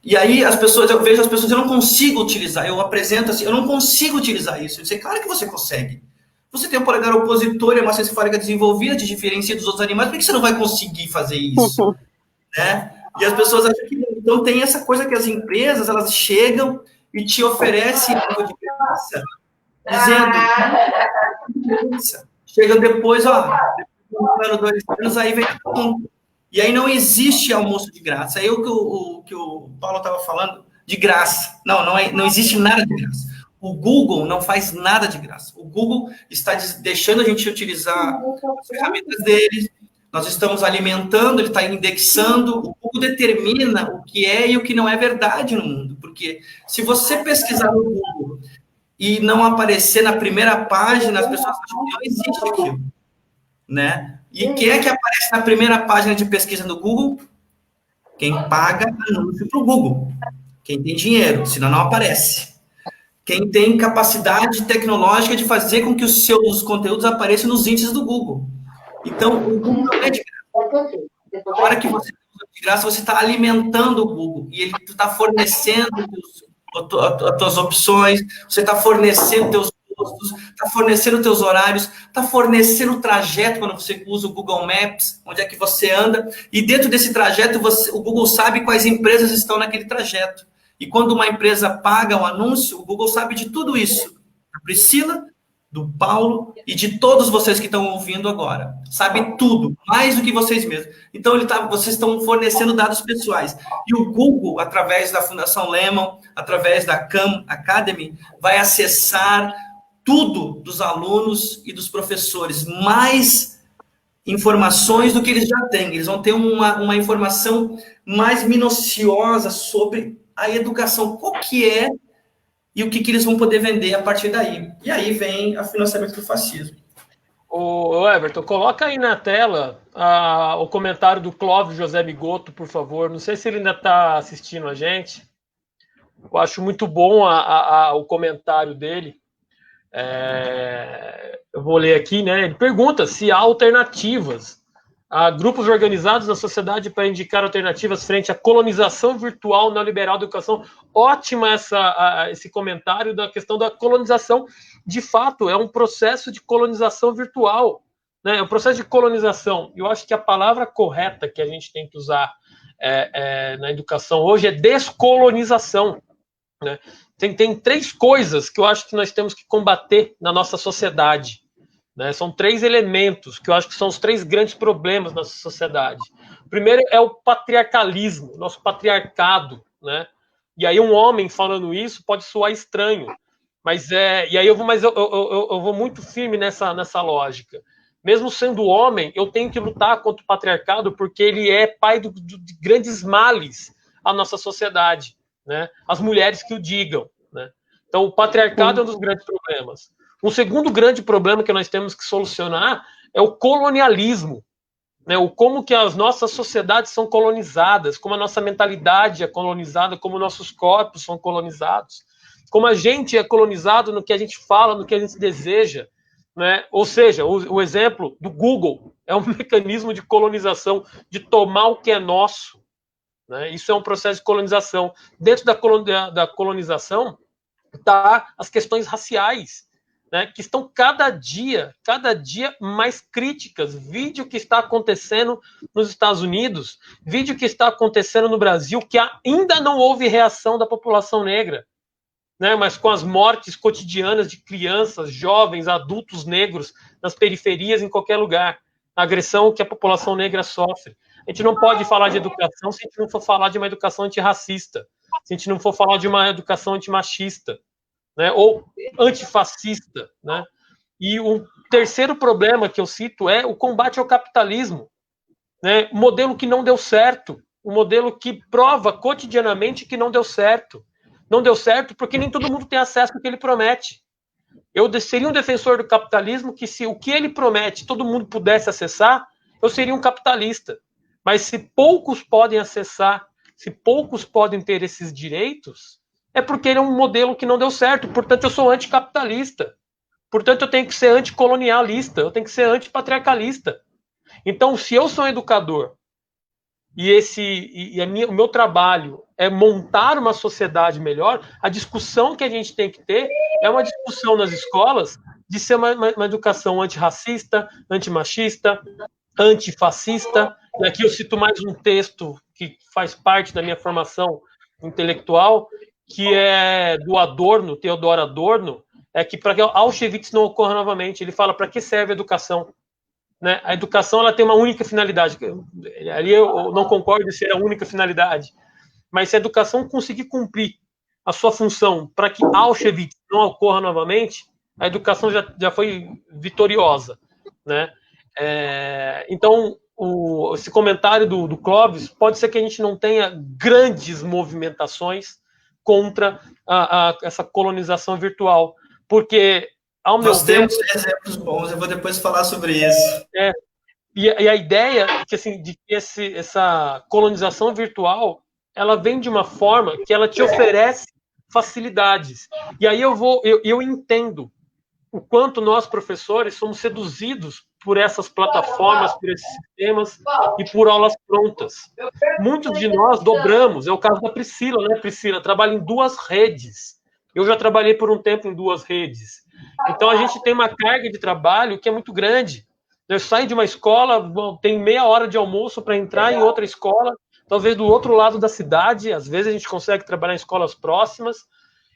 S3: E aí eu vejo as pessoas, eu não consigo utilizar, eu apresento assim, eu não consigo utilizar isso. Eu sei, claro que você consegue. Você tem um polegar opositor e uma ciência encefálica desenvolvida, te diferencia dos outros animais, por que você não vai conseguir fazer isso? Né? E as pessoas acham que não. Então tem essa coisa que as empresas, elas chegam e te oferecem algo de graça, dizendo, chega depois, ó, 1 ano, 2 anos, aí vem e aí não existe almoço de graça. Aí o que o Paulo estava falando, de graça. Não existe nada de graça. O Google não faz nada de graça. O Google está deixando a gente utilizar as ferramentas dele, nós estamos alimentando, ele está indexando, o Google determina o que é e o que não é verdade no mundo. Porque se você pesquisar no Google e não aparecer na primeira página, as pessoas acham que não existe aquilo, né? E quem é que aparece na primeira página de pesquisa do Google? Quem paga anúncio para o Google. Quem tem dinheiro, senão não aparece. Quem tem capacidade tecnológica de fazer com que os seus conteúdos apareçam nos índices do Google. Então, o Google não é de graça. Na hora que você usa de graça, você está alimentando o Google. E ele está fornecendo as tuas opções, você está fornecendo teus custos, está fornecendo teus horários, está fornecendo o trajeto quando você usa o Google Maps, onde é que você anda, e dentro desse trajeto o Google sabe quais empresas estão naquele trajeto. E quando uma empresa paga um anúncio, o Google sabe de tudo isso. A Priscila, do Paulo e de todos vocês que estão ouvindo agora. Sabe tudo, mais do que vocês mesmos. Então, vocês estão fornecendo dados pessoais. E o Google, através da Fundação Lehman, através da Khan Academy, vai acessar tudo dos alunos e dos professores, mais informações do que eles já têm. Eles vão ter uma informação mais minuciosa sobre a educação, qual que é e o que eles vão poder vender a partir daí. E aí vem o financiamento do fascismo.
S1: O Everton, coloca aí na tela o comentário do Clóvis José Bigoto, por favor. Não sei se ele ainda está assistindo a gente. Eu acho muito bom o comentário dele. Eu vou ler aqui, né? Ele pergunta se há alternativas. Há grupos organizados na sociedade para indicar alternativas frente à colonização virtual neoliberal da educação. Ótima esse comentário da questão da colonização. De fato, é um processo de colonização virtual, né? É um processo de colonização. Eu acho que a palavra correta que a gente tem que usar na educação hoje é descolonização, né? Tem 3 coisas que eu acho que nós temos que combater na nossa sociedade, né? São 3 elementos que eu acho que são os 3 grandes problemas da nossa sociedade. O primeiro é o patriarcalismo, nosso patriarcado, né? E aí um homem falando isso pode soar estranho, mas eu vou muito firme nessa lógica. Mesmo sendo homem, eu tenho que lutar contra o patriarcado porque ele é pai de grandes males à nossa sociedade, né? As mulheres que o digam, né? Então o patriarcado é um dos grandes problemas. Um segundo grande problema que nós temos que solucionar é o colonialismo, né? Como que as nossas sociedades são colonizadas, como a nossa mentalidade é colonizada, como nossos corpos são colonizados, como a gente é colonizado no que a gente fala, no que a gente deseja, né? Ou seja, o exemplo do Google é um mecanismo de colonização, de tomar o que é nosso, né? Isso é um processo de colonização. Dentro da colonização tá as questões raciais, né, que estão cada dia mais críticas. Vídeo que está acontecendo nos Estados Unidos, vídeo que está acontecendo no Brasil, que ainda não houve reação da população negra, né, mas com as mortes cotidianas de crianças, jovens, adultos negros nas periferias, em qualquer lugar, a agressão que a população negra sofre. A gente não pode falar de educação se a gente não for falar de uma educação antirracista, se a gente não for falar de uma educação antimachista, né, ou antifascista, né? E o terceiro problema que eu cito é o combate ao capitalismo, né? Um modelo que não deu certo, um modelo que prova cotidianamente que não deu certo. Não deu certo porque nem todo mundo tem acesso ao que ele promete. Eu seria um defensor do capitalismo que, se o que ele promete todo mundo pudesse acessar, eu seria um capitalista. Mas se poucos podem acessar, se poucos podem ter esses direitos, é porque ele é um modelo que não deu certo. Portanto, eu sou anticapitalista. Portanto, eu tenho que ser anticolonialista. Eu tenho que ser antipatriarcalista. Então, se eu sou um educador o meu trabalho é montar uma sociedade melhor, a discussão que a gente tem que ter é uma discussão nas escolas de ser uma educação antirracista, antimachista, antifascista. E aqui eu cito mais um texto que faz parte da minha formação intelectual, que é do Adorno, Theodor Adorno, que para que Auschwitz não ocorra novamente, ele fala: para que serve a educação? Né? A educação ela tem uma única finalidade. Ali eu não concordo se é a única finalidade, mas se a educação conseguir cumprir a sua função para que Auschwitz não ocorra novamente, a educação já foi vitoriosa, né? Então, esse comentário do Clóvis, pode ser que a gente não tenha grandes movimentações contra essa colonização virtual, porque, ao meu ver...
S3: Nós temos exemplos bons, eu vou depois falar sobre isso.
S1: E a ideia de que essa colonização virtual, ela vem de uma forma que ela te oferece facilidades. E aí eu entendo o quanto nós, professores, somos seduzidos por essas plataformas, por esses sistemas e por aulas prontas. Muitos de nós dobramos, é o caso da Priscila, né, Priscila? Trabalha em 2 redes. Eu já trabalhei por um tempo em 2 redes. Então, a gente tem uma carga de trabalho que é muito grande. Eu saio de uma escola, tenho meia hora de almoço para entrar em outra escola, talvez do outro lado da cidade. Às vezes a gente consegue trabalhar em escolas próximas,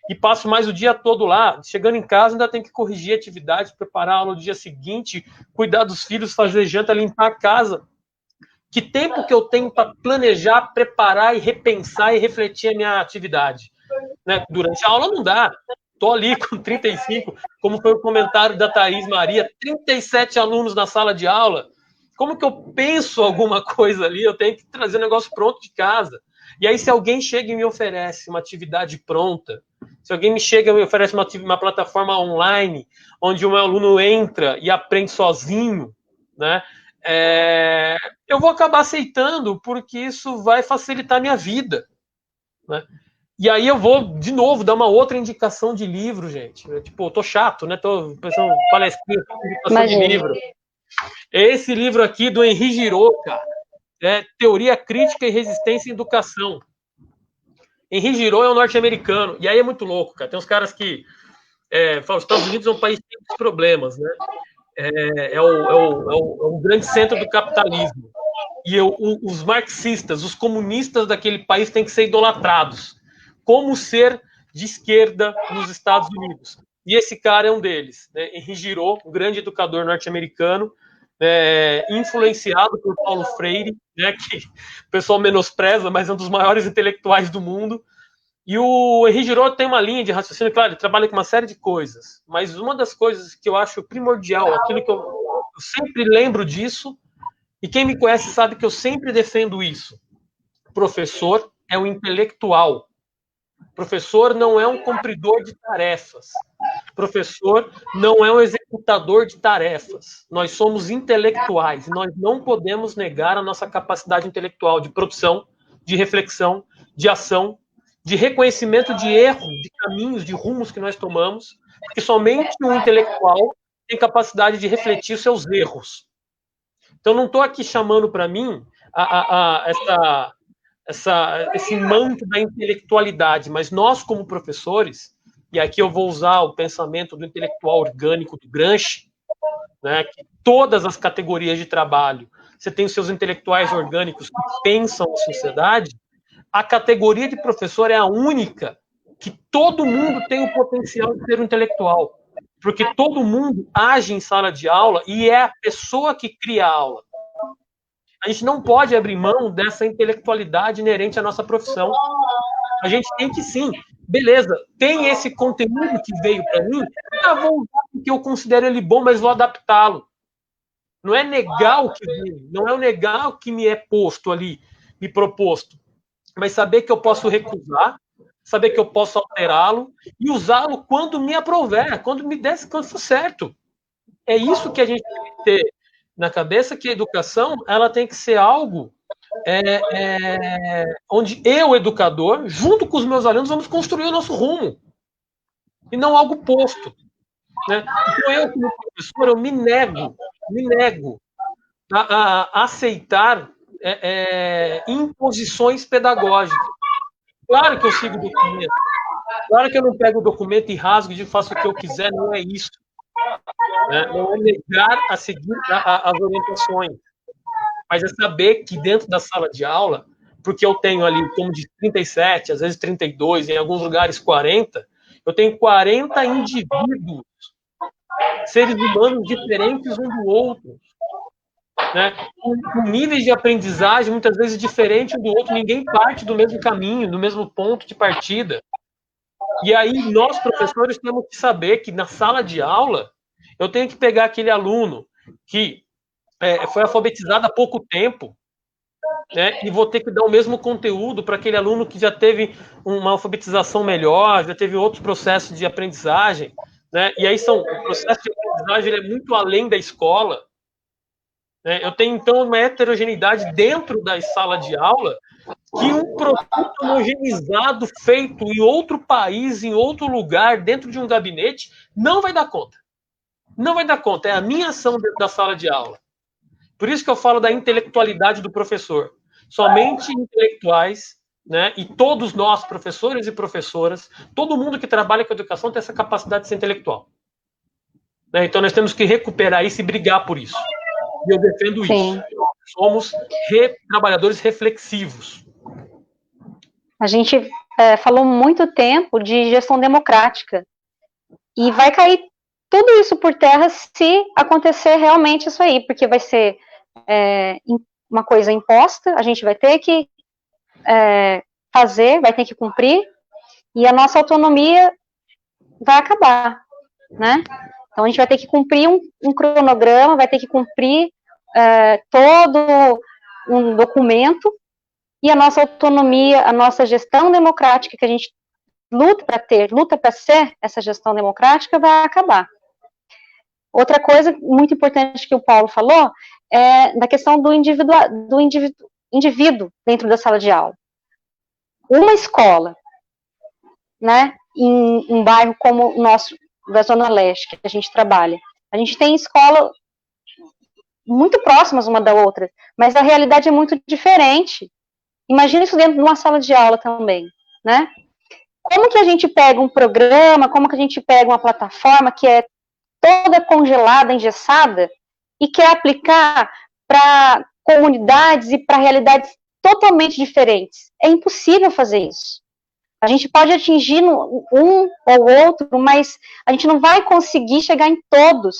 S1: e passo mais o dia todo lá. Chegando em casa, ainda tem que corrigir atividades, preparar a aula do dia seguinte, cuidar dos filhos, fazer janta, limpar a casa. Que tempo que eu tenho para planejar, preparar e repensar e refletir a minha atividade? Né? Durante a aula não dá. Estou ali com 35, como foi o comentário da Thaís Maria, 37 alunos na sala de aula. Como que eu penso alguma coisa ali? Eu tenho que trazer o negócio pronto de casa. E aí, se alguém chega e me oferece uma atividade pronta, se alguém me chega e me oferece uma plataforma online, onde o meu aluno entra e aprende sozinho, né, eu vou acabar aceitando, porque isso vai facilitar a minha vida, né? E aí eu vou, de novo, dar uma outra indicação de livro, gente. Tipo, eu tô chato, né? Tô pensando palestrinha, indicação de livro. Esse livro aqui do Henri Giraud, cara, Teoria Crítica e Resistência em Educação. Henri Giraud é um norte-americano, e aí é muito louco, cara. Tem uns caras que falam, os Estados Unidos é um país que tem muitos problemas, né? É o grande centro do capitalismo. E os marxistas, os comunistas daquele país têm que ser idolatrados. Como ser de esquerda nos Estados Unidos. E esse cara é um deles, né? Henri Giraud, um grande educador norte-americano, influenciado por Paulo Freire, né, que o pessoal menospreza, mas é um dos maiores intelectuais do mundo. E o Henri Giraud tem uma linha de raciocínio, claro, ele trabalha com uma série de coisas, mas uma das coisas que eu acho primordial, aquilo que eu sempre lembro disso, e quem me conhece sabe que eu sempre defendo isso: o professor é um intelectual. O professor não é um cumpridor de tarefas. O professor não é um executador de tarefas. Nós somos intelectuais e nós não podemos negar a nossa capacidade intelectual de produção, de reflexão, de ação, de reconhecimento de erros, de caminhos, de rumos que nós tomamos, porque somente um intelectual tem capacidade de refletir os seus erros. Então, não estou aqui chamando para mim esse manto da intelectualidade, mas nós, como professores, e aqui eu vou usar o pensamento do intelectual orgânico do Gramsci, né, que todas as categorias de trabalho, você tem os seus intelectuais orgânicos que pensam a sociedade, a categoria de professor é a única que todo mundo tem o potencial de ser um intelectual, porque todo mundo age em sala de aula e é a pessoa que cria a aula. A gente não pode abrir mão dessa intelectualidade inerente à nossa profissão. A gente tem que, sim, beleza, tem esse conteúdo que veio para mim, vou usar porque eu considero ele bom, mas vou adaptá-lo. Não é negar o que vem, não é negar o que me é posto ali, me proposto, mas saber que eu posso recusar, saber que eu posso alterá-lo e usá-lo quando me aprouver, quando for certo. É isso que a gente tem que ter na cabeça, que a educação ela tem que ser algo onde eu, educador, junto com os meus alunos, vamos construir o nosso rumo, e não algo posto. Né? Então, eu, como professor, eu me nego a aceitar imposições pedagógicas. Claro que eu sigo o documento, claro que eu não pego o documento e rasgo e faço o que eu quiser, não é isso. Não é negar a seguir as orientações, mas é saber que dentro da sala de aula, porque eu tenho ali como de 37, às vezes 32, em alguns lugares 40, eu tenho 40 indivíduos, seres humanos diferentes um do outro, né? Com níveis de aprendizagem muitas vezes diferentes um do outro, ninguém parte do mesmo caminho, do mesmo ponto de partida. E aí nós, professores, temos que saber que na sala de aula eu tenho que pegar aquele aluno que foi alfabetizado há pouco tempo, né, e vou ter que dar o mesmo conteúdo para aquele aluno que já teve uma alfabetização melhor, já teve outros processos de aprendizagem, né, e aí o processo de aprendizagem ele é muito além da escola. Né, eu tenho, então, uma heterogeneidade dentro da sala de aula que um produto homogeneizado feito em outro país, em outro lugar, dentro de um gabinete, não vai dar conta. Não vai dar conta. É a minha ação dentro da sala de aula. Por isso que eu falo da intelectualidade do professor. Somente intelectuais, né, e todos nós, professores e professoras, todo mundo que trabalha com educação tem essa capacidade de ser intelectual. Né, então nós temos que recuperar isso e brigar por isso. E eu defendo Sim. isso. Somos trabalhadores reflexivos.
S2: A gente falou muito tempo de gestão democrática. E vai cair tudo isso por terra se acontecer realmente isso aí, porque vai ser uma coisa imposta, a gente vai ter que fazer, vai ter que cumprir, e a nossa autonomia vai acabar, né? Então a gente vai ter que cumprir um cronograma, vai ter que cumprir todo um documento, e a nossa autonomia, a nossa gestão democrática que a gente luta para ter, luta para ser essa gestão democrática, vai acabar. Outra coisa muito importante que o Paulo falou é da questão do indivíduo dentro da sala de aula. Uma escola, né, em um bairro como o nosso, da Zona Leste, que a gente trabalha, a gente tem escola muito próximas uma da outra, mas a realidade é muito diferente. Imagina isso dentro de uma sala de aula também, né? Como que a gente pega um programa, como que a gente pega uma plataforma que é toda congelada, engessada, e quer aplicar para comunidades e para realidades totalmente diferentes? É impossível fazer isso. A gente pode atingir um ou outro, mas a gente não vai conseguir chegar em todos.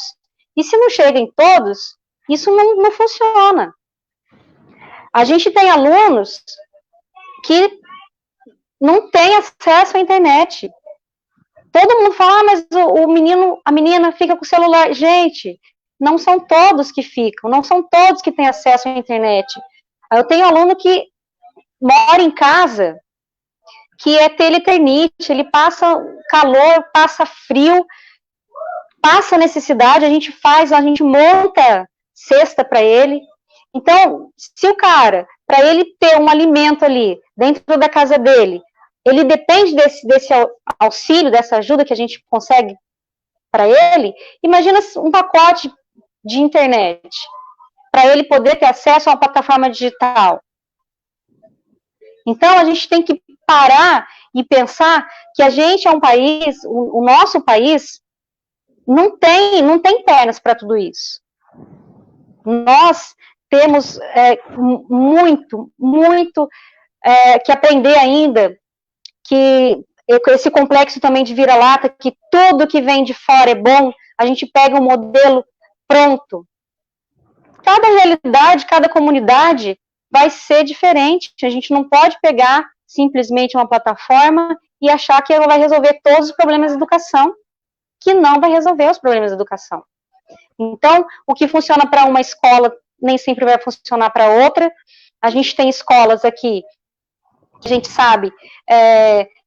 S2: E se não chega em todos, isso não funciona. A gente tem alunos que não têm acesso à internet. Todo mundo fala, mas o menino, a menina fica com o celular. Gente, não são todos que ficam, não são todos que têm acesso à internet. Eu tenho aluno que mora em casa, que é teleternite, ele passa calor, passa frio, passa necessidade, a gente monta cesta para ele. Então, se o cara, para ele ter um alimento ali, dentro da casa dele, ele depende desse auxílio, dessa ajuda que a gente consegue para ele, imagina um pacote de internet, para ele poder ter acesso a uma plataforma digital. Então, a gente tem que parar e pensar que a gente é um país, o nosso país, não tem pernas para tudo isso. Nós temos muito que aprender ainda, que esse complexo também de vira-lata, que tudo que vem de fora é bom, a gente pega um modelo pronto. Cada realidade, cada comunidade vai ser diferente, a gente não pode pegar simplesmente uma plataforma e achar que ela vai resolver todos os problemas da educação, que não vai resolver os problemas da educação. Então, o que funciona para uma escola nem sempre vai funcionar para outra. A gente tem escolas aqui, a gente sabe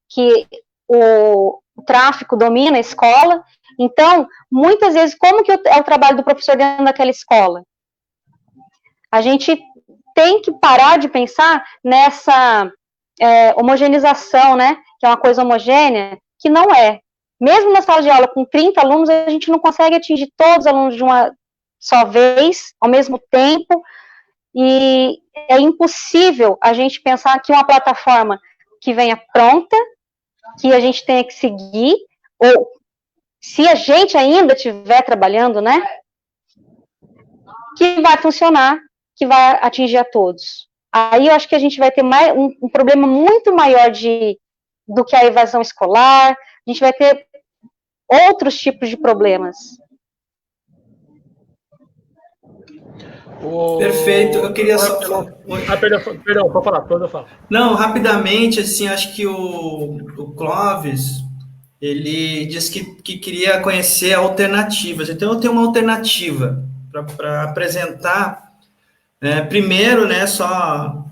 S2: que o tráfico domina a escola, então, muitas vezes, como que é o trabalho do professor dentro daquela escola? A gente tem que parar de pensar nessa homogeneização, né, que é uma coisa homogênea, que não é. Mesmo na sala de aula com 30 alunos, a gente não consegue atingir todos os alunos de uma só vez, ao mesmo tempo, e é impossível a gente pensar que uma plataforma que venha pronta, que a gente tenha que seguir, ou se a gente ainda estiver trabalhando, né, que vai funcionar, que vai atingir a todos. Aí eu acho que a gente vai ter um problema muito maior do que a evasão escolar, a gente vai ter outros tipos de problemas.
S3: Perfeito, eu queria só...
S1: Perdão, pode falar.
S3: Não, rapidamente, assim, acho que o Clóvis, ele disse que queria conhecer alternativas, então eu tenho uma alternativa para apresentar. Primeiro, né, só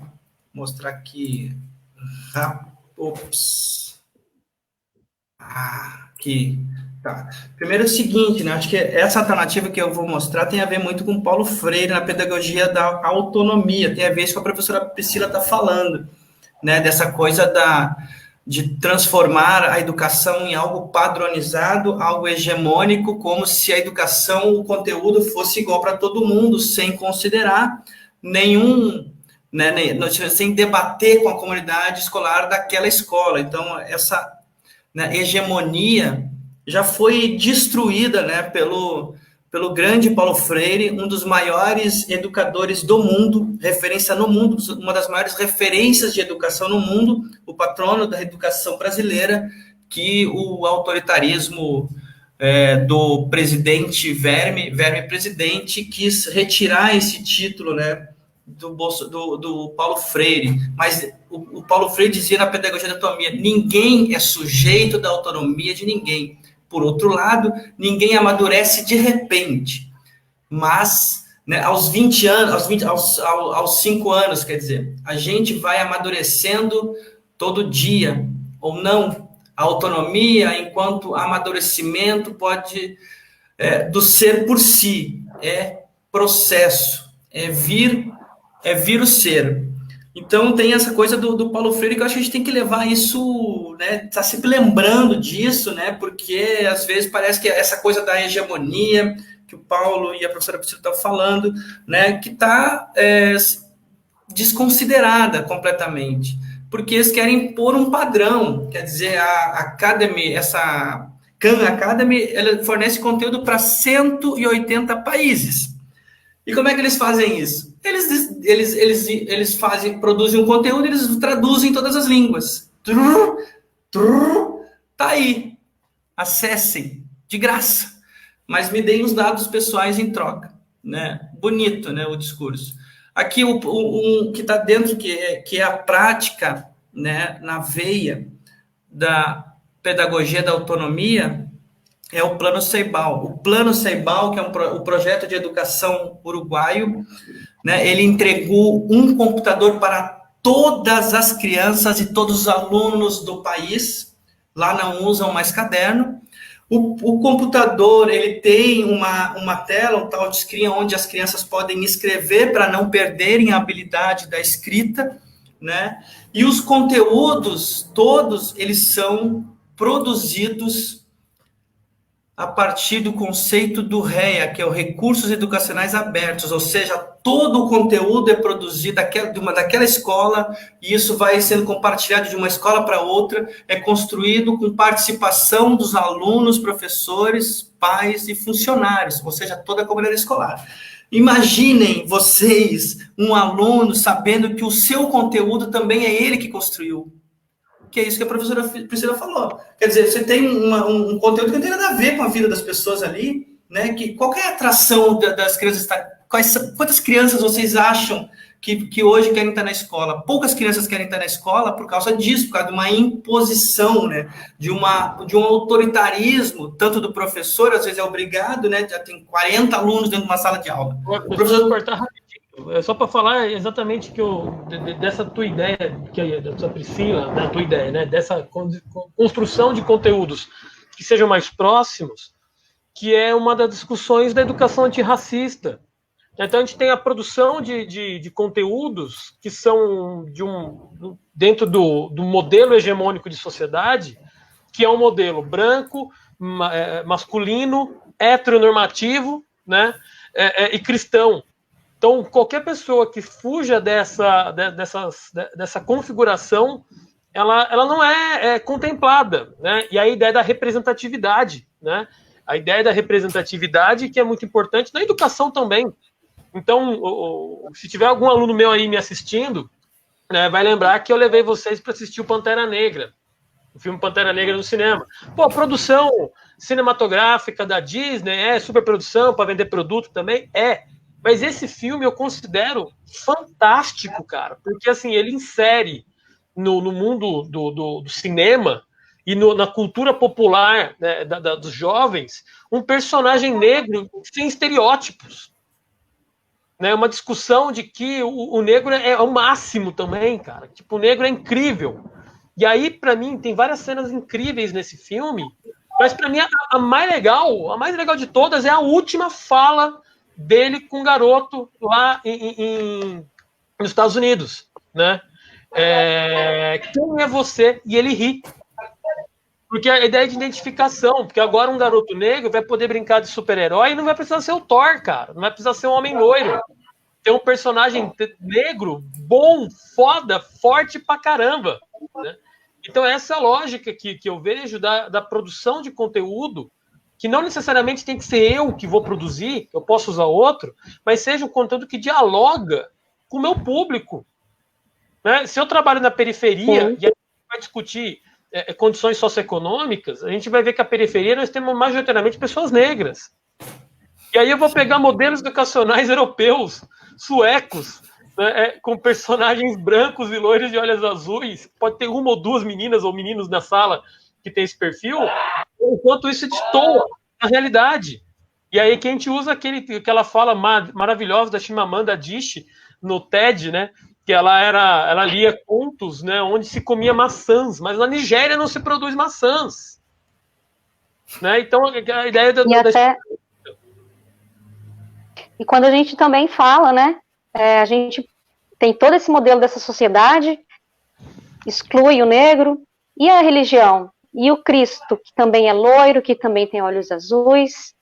S3: mostrar aqui, aqui, tá. Primeiro é o seguinte, né, acho que essa alternativa que eu vou mostrar tem a ver muito com Paulo Freire na pedagogia da autonomia, tem a ver com o que a professora Priscila está falando, né, dessa coisa de transformar a educação em algo padronizado, algo hegemônico, como se a educação, o conteúdo fosse igual para todo mundo, sem considerar nenhum, né, sem debater com a comunidade escolar daquela escola. Então, essa, né, hegemonia já foi destruída, né, pelo grande Paulo Freire, um dos maiores educadores do mundo, referência no mundo, uma das maiores referências de educação no mundo, o patrono da educação brasileira, que o autoritarismo do presidente Verme presidente, quis retirar esse título, né, do Paulo Freire. Mas o Paulo Freire dizia na pedagogia da autonomia: ninguém é sujeito da autonomia de ninguém. Por outro lado, ninguém amadurece de repente, mas né? Aos 20 anos, aos 5 anos, quer dizer, a gente vai amadurecendo todo dia, ou não, a autonomia enquanto amadurecimento pode, do ser por si, é processo, é vir o ser. Então tem essa coisa do Paulo Freire que eu acho que a gente tem que levar isso, né, tá sempre lembrando disso, né, porque às vezes parece que essa coisa da hegemonia que o Paulo e a professora Priscila estão falando, né, que está desconsiderada completamente, porque eles querem pôr um padrão, quer dizer, a Academy, essa Khan Academy, ela fornece conteúdo para 180 países. E como é que eles fazem isso? Eles produzem um conteúdo, eles traduzem em todas as línguas. Tá aí. Acessem, de graça. Mas me deem os dados pessoais em troca. Né? Bonito, né, o discurso. Aqui, o que está dentro, que é a prática, né, na veia da pedagogia da autonomia, é o Plano Ceibal. O Plano Ceibal, que é o projeto de educação uruguaio, né, ele entregou um computador para todas as crianças e todos os alunos do país. Lá não usam mais caderno. O computador, ele tem uma tela, um tal de screen, onde as crianças podem escrever para não perderem a habilidade da escrita, né? E os conteúdos, todos, eles são produzidos a partir do conceito do REA, que é o Recursos Educacionais Abertos, ou seja, todo o conteúdo é produzido daquela escola, e isso vai sendo compartilhado de uma escola para outra, é construído com participação dos alunos, professores, pais e funcionários, ou seja, toda a comunidade escolar. Imaginem vocês, um aluno, sabendo que o seu conteúdo também é ele que construiu. Que é isso que a professora Priscila falou. Quer dizer, você tem um conteúdo que não tem nada a ver com a vida das pessoas ali, né? Qual é a atração das crianças? Quantas crianças vocês acham que hoje querem estar na escola? Poucas crianças querem estar na escola por causa disso, por causa de uma imposição, né? De um autoritarismo, tanto do professor, às vezes é obrigado, né? Já tem 40 alunos dentro de uma sala de aula.
S1: O professor cortar rapidinho. Só para falar exatamente dessa tua ideia, da sua Priscila, da tua ideia, né, dessa construção de conteúdos que sejam mais próximos, que é uma das discussões da educação antirracista. Então, a gente tem a produção de conteúdos que são dentro do modelo hegemônico de sociedade, que é um modelo branco, masculino, heteronormativo, né, e cristão. Então, qualquer pessoa que fuja dessa configuração, ela não é contemplada, né? E a ideia da representatividade, né? A ideia da representatividade que é muito importante na educação também. Então, se tiver algum aluno meu aí me assistindo, né, vai lembrar que eu levei vocês para assistir o Pantera Negra, o filme Pantera Negra no cinema. Pô, a produção cinematográfica da Disney é superprodução para vender produto também? Mas esse filme eu considero fantástico, cara, porque assim, ele insere no mundo do cinema e na cultura popular, né, dos jovens um personagem negro sem estereótipos. Né, uma discussão de que o negro é o máximo também, cara. Tipo, o negro é incrível. E aí, para mim, tem várias cenas incríveis nesse filme, mas para mim a mais legal de todas é a última fala dele com um garoto lá nos Estados Unidos, né? Quem é você? E ele ri. Porque a ideia de identificação, porque agora um garoto negro vai poder brincar de super-herói e não vai precisar ser o Thor, cara. Não vai precisar ser um homem loiro. Tem um personagem negro, bom, foda, forte pra caramba, né? Então essa é a lógica que eu vejo da produção de conteúdo, que não necessariamente tem que ser eu que vou produzir, eu posso usar outro, mas seja um conteúdo que dialoga com o meu público. Né? Se eu trabalho na periferia e a gente vai discutir condições socioeconômicas, a gente vai ver que a periferia nós temos majoritariamente pessoas negras. E aí eu vou pegar modelos educacionais europeus, suecos, né, com personagens brancos e loiros de olhos azuis, pode ter uma ou duas meninas ou meninos na sala que tem esse perfil, enquanto isso destoa a realidade. E aí que a gente usa aquela fala maravilhosa da Chimamanda Adichie no TED, né? Que ela lia contos, né? Onde se comia maçãs, mas na Nigéria não se produz maçãs, né? Então a ideia
S2: E quando a gente também fala, né? A gente tem todo esse modelo dessa sociedade, exclui o negro, e a religião, e o Cristo, que também é loiro, que também tem olhos azuis.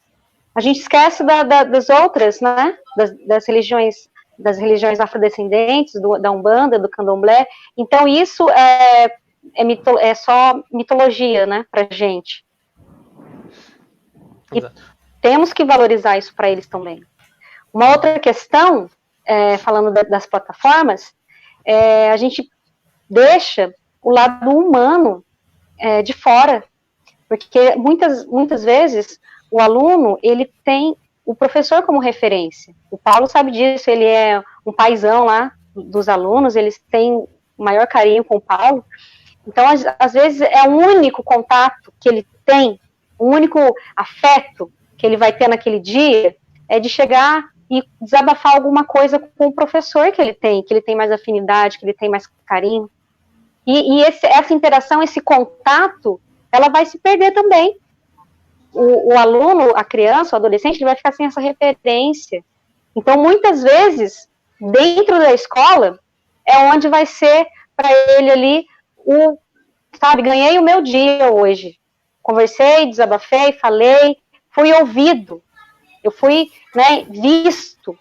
S2: A gente esquece das outras, né? Das religiões afrodescendentes, da Umbanda, do Candomblé. Então, isso é só mitologia, né, pra gente. E temos que valorizar isso para eles também. Uma outra questão, falando das plataformas, a gente deixa o lado humano de fora, porque muitas vezes o aluno, ele tem o professor como referência. O Paulo sabe disso, ele é um paizão lá dos alunos, eles têm o maior carinho com o Paulo. Então, às vezes, é o único contato que ele tem, o único afeto que ele vai ter naquele dia, é de chegar e desabafar alguma coisa com o professor que ele tem mais afinidade, que ele tem mais carinho. E essa interação, esse contato, ela vai se perder também. O aluno, a criança, o adolescente, ele vai ficar sem essa referência. Então, muitas vezes, dentro da escola, é onde vai ser para ele ali ganhei o meu dia hoje. Conversei, desabafei, falei, fui ouvido. Eu fui, né, visto.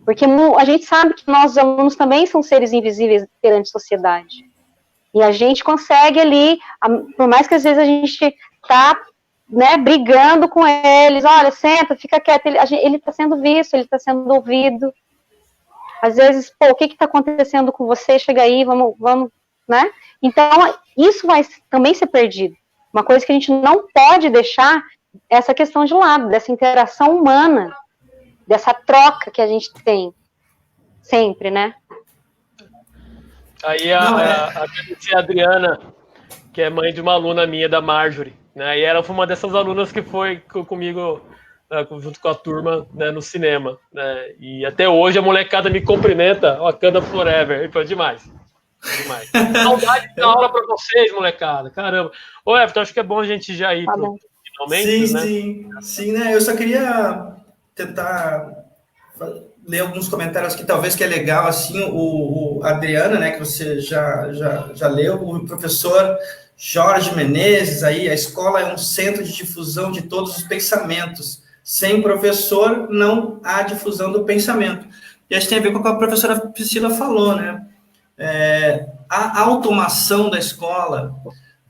S2: Porque a gente sabe que nós, alunos, também são seres invisíveis perante a sociedade. E a gente consegue ali, por mais que às vezes a gente tá, né, brigando com eles, olha, senta, fica quieto, ele está sendo visto, ele está sendo ouvido. Às vezes, o que está acontecendo com você? Chega aí, vamos, né? Então, isso vai também ser perdido. Uma coisa que a gente não pode deixar essa questão de lado, dessa interação humana, dessa troca que a gente tem sempre, né?
S1: Aí a Adriana, que é mãe de uma aluna minha, da Marjorie, né? E ela foi uma dessas alunas que foi comigo, junto com a turma, né, no cinema, né? E até hoje a molecada me cumprimenta, Wakanda Forever, e foi demais. Demais. Saudade de dar aula para vocês, molecada, caramba. Ô, Everton, acho que é bom a gente já ir pro finalmente, né?
S3: Sim, né? Eu só queria tentar ler alguns comentários que talvez que é legal, assim, o Adriana, né, que você já leu, o professor Jorge Menezes, aí, a escola é um centro de difusão de todos os pensamentos. Sem professor, não há difusão do pensamento. E acho que tem a ver com o que a professora Priscila falou, né? A automação da escola,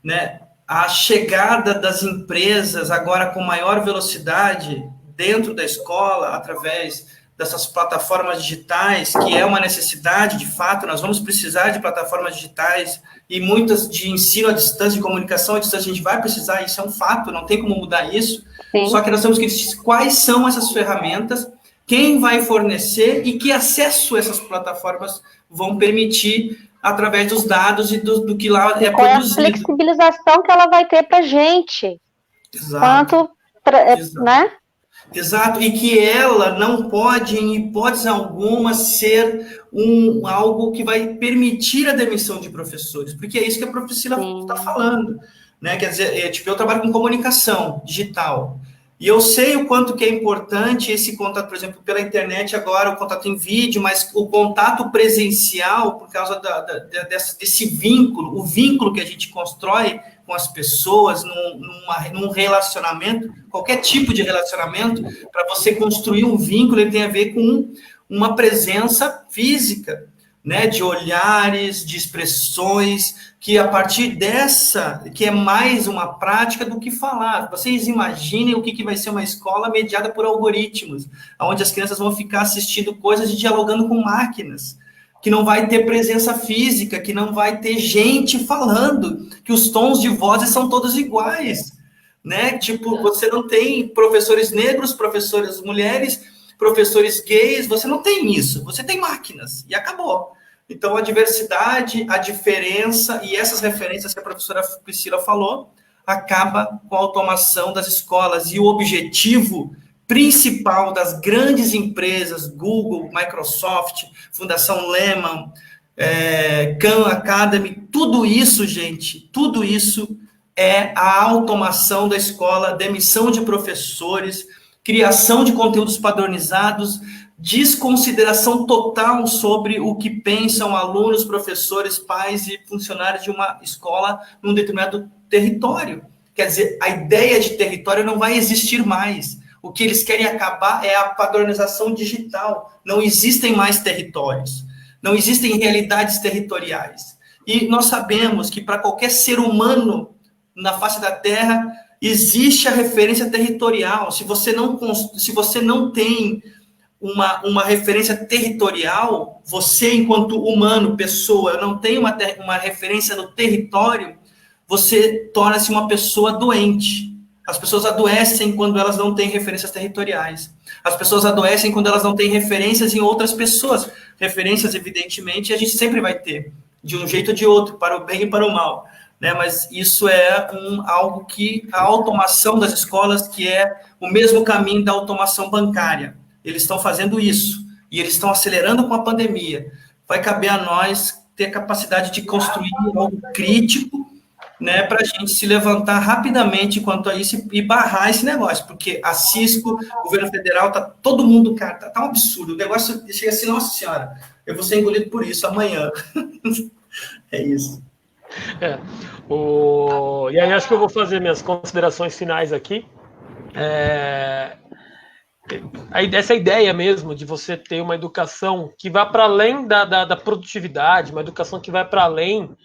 S3: né? A chegada das empresas agora com maior velocidade dentro da escola, através dessas plataformas digitais, que é uma necessidade, de fato, nós vamos precisar de plataformas digitais e muitas de ensino à distância, de comunicação à distância, a gente vai precisar, isso é um fato, não tem como mudar isso. Sim. Só que nós temos que decidir quais são essas ferramentas, quem vai fornecer e que acesso essas plataformas vão permitir através dos dados e do que lá é produzido.
S2: Qual é a flexibilização que ela vai ter para a gente?
S3: Exato.
S2: Exato. Né?
S3: Exato, e que ela não pode, em hipótese alguma, ser algo que vai permitir a demissão de professores, porque é isso que a professora está falando, né? Quer dizer, eu trabalho com comunicação digital, e eu sei o quanto que é importante esse contato, por exemplo, pela internet agora, o contato em vídeo, mas o contato presencial, por causa desse vínculo, o vínculo que a gente constrói com as pessoas, num relacionamento, qualquer tipo de relacionamento, para você construir um vínculo, ele tem a ver com uma presença física, né, de olhares, de expressões, que a partir dessa, que é mais uma prática do que falar. Vocês imaginem o que vai ser uma escola mediada por algoritmos, onde as crianças vão ficar assistindo coisas e dialogando com máquinas, que não vai ter presença física, que não vai ter gente falando, que os tons de vozes são todos iguais, né? Tipo, você não tem professores negros, professoras mulheres, professores gays, você não tem isso, você tem máquinas, e acabou. Então, a diversidade, a diferença e essas referências que a professora Priscila falou, acaba com a automação das escolas, e o objetivo principal das grandes empresas, Google, Microsoft, Fundação Lehman, Khan Academy, tudo isso, gente, tudo isso é a automação da escola, demissão de professores, criação de conteúdos padronizados, desconsideração total sobre o que pensam alunos, professores, pais e funcionários de uma escola num determinado território. Quer dizer, a ideia de território não vai existir mais. O que eles querem acabar é a padronização digital. Não existem mais territórios. Não existem realidades territoriais. E nós sabemos que para qualquer ser humano na face da Terra existe a referência territorial. Se você não tem uma referência territorial, você, enquanto humano, pessoa, não tem uma referência no território, você torna-se uma pessoa doente. As pessoas adoecem quando elas não têm referências territoriais. As pessoas adoecem quando elas não têm referências em outras pessoas. Referências, evidentemente, a gente sempre vai ter, de um jeito ou de outro, para o bem e para o mal. Né? Mas isso é algo que a automação das escolas, que é o mesmo caminho da automação bancária. Eles estão fazendo isso, e eles estão acelerando com a pandemia. Vai caber a nós ter a capacidade de construir algo crítico, né, para a gente se levantar rapidamente quanto a isso e barrar esse negócio, porque a Cisco, o governo federal, tá todo mundo, cara, tá um absurdo. O negócio chega assim, nossa senhora, eu vou ser engolido por isso amanhã. É isso.
S1: E aí acho que eu vou fazer minhas considerações finais aqui. Essa ideia mesmo de você ter uma educação que vá para além da produtividade, uma educação que vai para além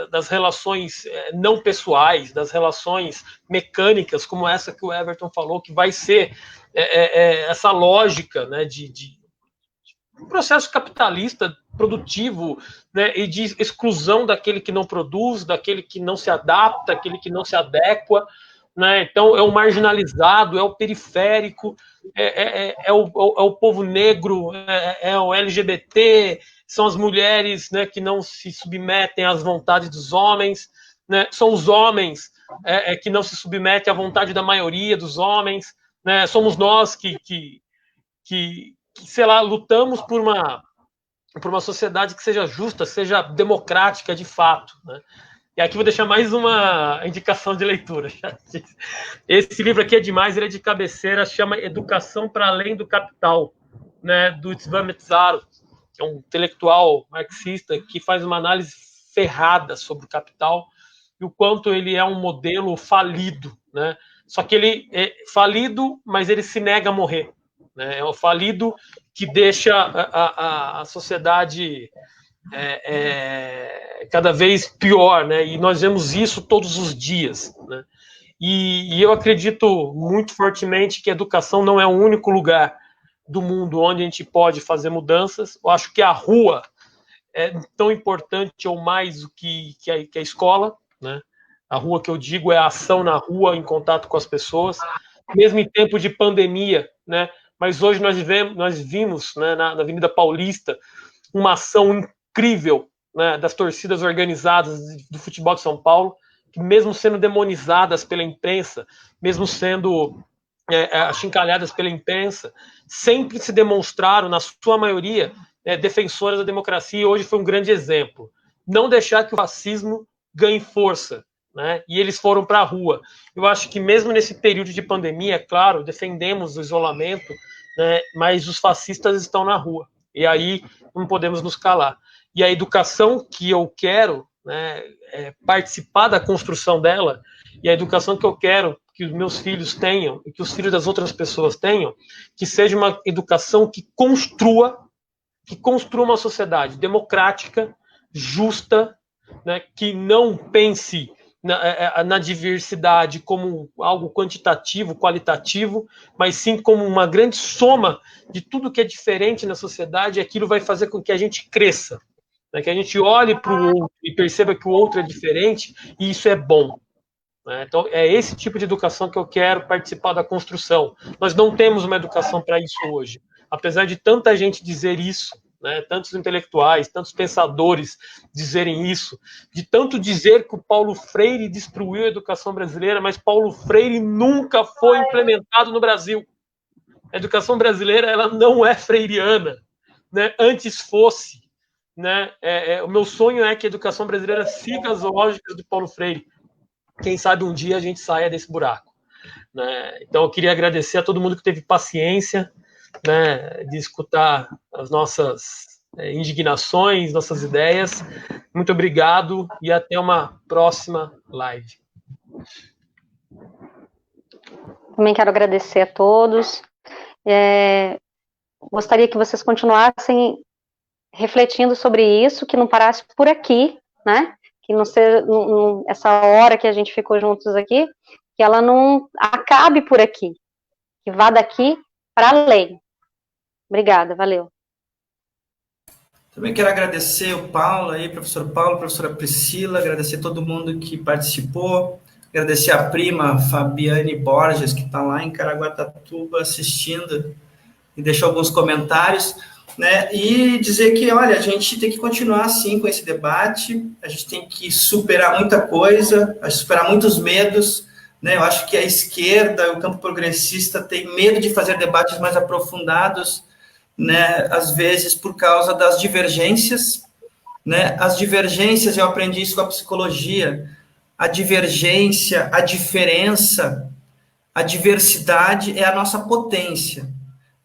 S1: das relações não pessoais, das relações mecânicas, como essa que o Everton falou, que vai ser essa lógica, né, de um processo capitalista produtivo, né, e de exclusão daquele que não produz, daquele que não se adapta, daquele que não se adequa, né? Então, é o marginalizado, é o periférico, é o povo negro, é o LGBT, são as mulheres, né, que não se submetem às vontades dos homens, né? São os homens que não se submetem à vontade da maioria dos homens, né? Somos nós que sei lá, lutamos por uma sociedade que seja justa, seja democrática de fato, né? E aqui vou deixar mais uma indicação de leitura. Esse livro aqui é demais, ele é de cabeceira, chama Educação para Além do Capital, né, do Tzvetan Metzaro, que é um intelectual marxista que faz uma análise ferrada sobre o capital e o quanto ele é um modelo falido, né? Só que ele é falido, mas ele se nega a morrer, né? É o falido que deixa a sociedade cada vez pior, né? E nós vemos isso todos os dias, né? E eu acredito muito fortemente que a educação não é o único lugar do mundo onde a gente pode fazer mudanças. Eu acho que a rua é tão importante ou mais do que a escola, né? A rua que eu digo é a ação na rua, em contato com as pessoas, mesmo em tempo de pandemia, né? Mas hoje nós vimos, né, na Avenida Paulista uma ação incrível, né, das torcidas organizadas do futebol de São Paulo, que mesmo sendo demonizadas pela imprensa, mesmo sendo achincalhadas pela imprensa, sempre se demonstraram, na sua maioria, defensoras da democracia, e hoje foi um grande exemplo. Não deixar que o fascismo ganhe força, né? E eles foram para a rua. Eu acho que mesmo nesse período de pandemia, é claro, defendemos o isolamento, né, mas os fascistas estão na rua, e aí não podemos nos calar. E a educação que eu quero, né, participar da construção dela, e a educação que eu quero que os meus filhos tenham, e que os filhos das outras pessoas tenham, que seja uma educação que construa uma sociedade democrática, justa, né, que não pense na diversidade como algo quantitativo, qualitativo, mas sim como uma grande soma de tudo que é diferente na sociedade, e aquilo vai fazer com que a gente cresça, né, que a gente olhe para o outro e perceba que o outro é diferente, e isso é bom. Né? Então, é esse tipo de educação que eu quero participar da construção. Nós não temos uma educação para isso hoje. Apesar de tanta gente dizer isso, né, tantos intelectuais, tantos pensadores dizerem isso, de tanto dizer que o Paulo Freire destruiu a educação brasileira, mas Paulo Freire nunca foi implementado no Brasil. A educação brasileira, ela não é freiriana, né? Antes fosse, né? O meu sonho é que a educação brasileira siga as lógicas do Paulo Freire. Quem sabe um dia a gente saia desse buraco, né? Então eu queria agradecer a todo mundo que teve paciência, né, de escutar as nossas indignações, nossas ideias. Muito obrigado e até uma próxima live.
S2: Também quero agradecer a todos. Gostaria que vocês continuassem refletindo sobre isso, que não parasse por aqui, né? Que não seja essa hora que a gente ficou juntos aqui, que ela não acabe por aqui, que vá daqui para além. Obrigada, valeu.
S3: Também quero agradecer o Paulo aí, professor Paulo, professora Priscila, agradecer todo mundo que participou, agradecer a prima Fabiane Borges, que está lá em Caraguatatuba assistindo e deixou alguns comentários, né? E dizer que, olha, a gente tem que continuar assim com esse debate, a gente tem que superar muita coisa, superar muitos medos, né? Eu acho que a esquerda, o campo progressista tem medo de fazer debates mais aprofundados, né? Às vezes por causa das divergências, né? As divergências, eu aprendi isso com a psicologia, a divergência, a diferença, a diversidade é a nossa potência.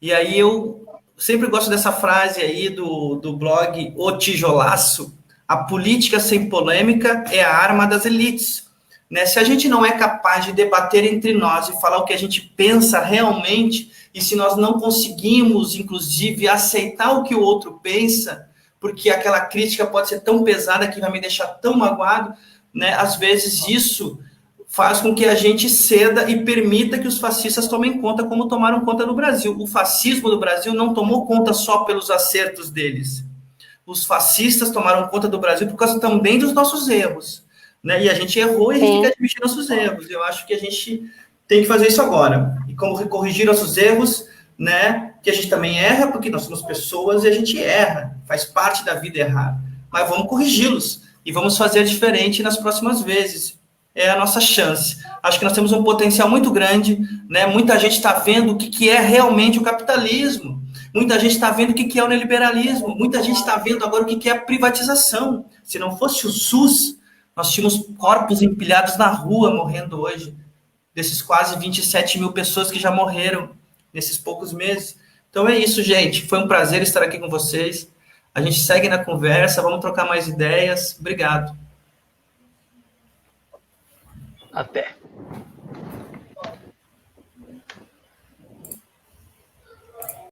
S3: E aí eu sempre gosto dessa frase aí do blog O Tijolaço: a política sem polêmica é a arma das elites. Né? Se a gente não é capaz de debater entre nós e falar o que a gente pensa realmente, e se nós não conseguimos, inclusive, aceitar o que o outro pensa, porque aquela crítica pode ser tão pesada que vai me deixar tão magoado, né? Às vezes isso faz com que a gente ceda e permita que os fascistas tomem conta como tomaram conta no Brasil. O fascismo do Brasil não tomou conta só pelos acertos deles. Os fascistas tomaram conta do Brasil por causa também dos nossos erros, né? E a gente errou e a gente tem que admitir nossos erros. Eu acho que a gente tem que fazer isso agora. E como corrigir nossos erros, né? Que a gente também erra, porque nós somos pessoas e a gente erra. Faz parte da vida errar. Mas vamos corrigi-los e vamos fazer diferente nas próximas vezes. É a nossa chance. Acho que nós temos um potencial muito grande, né? Muita gente está vendo o que é realmente o capitalismo. Muita gente está vendo o que é o neoliberalismo. Muita gente está vendo agora o que é a privatização. Se não fosse o SUS, nós tínhamos corpos empilhados na rua morrendo hoje. Desses quase 27 mil pessoas que já morreram nesses poucos meses. Então é isso, gente. Foi um prazer estar aqui com vocês. A gente segue na conversa, vamos trocar mais ideias. Obrigado.
S1: Até.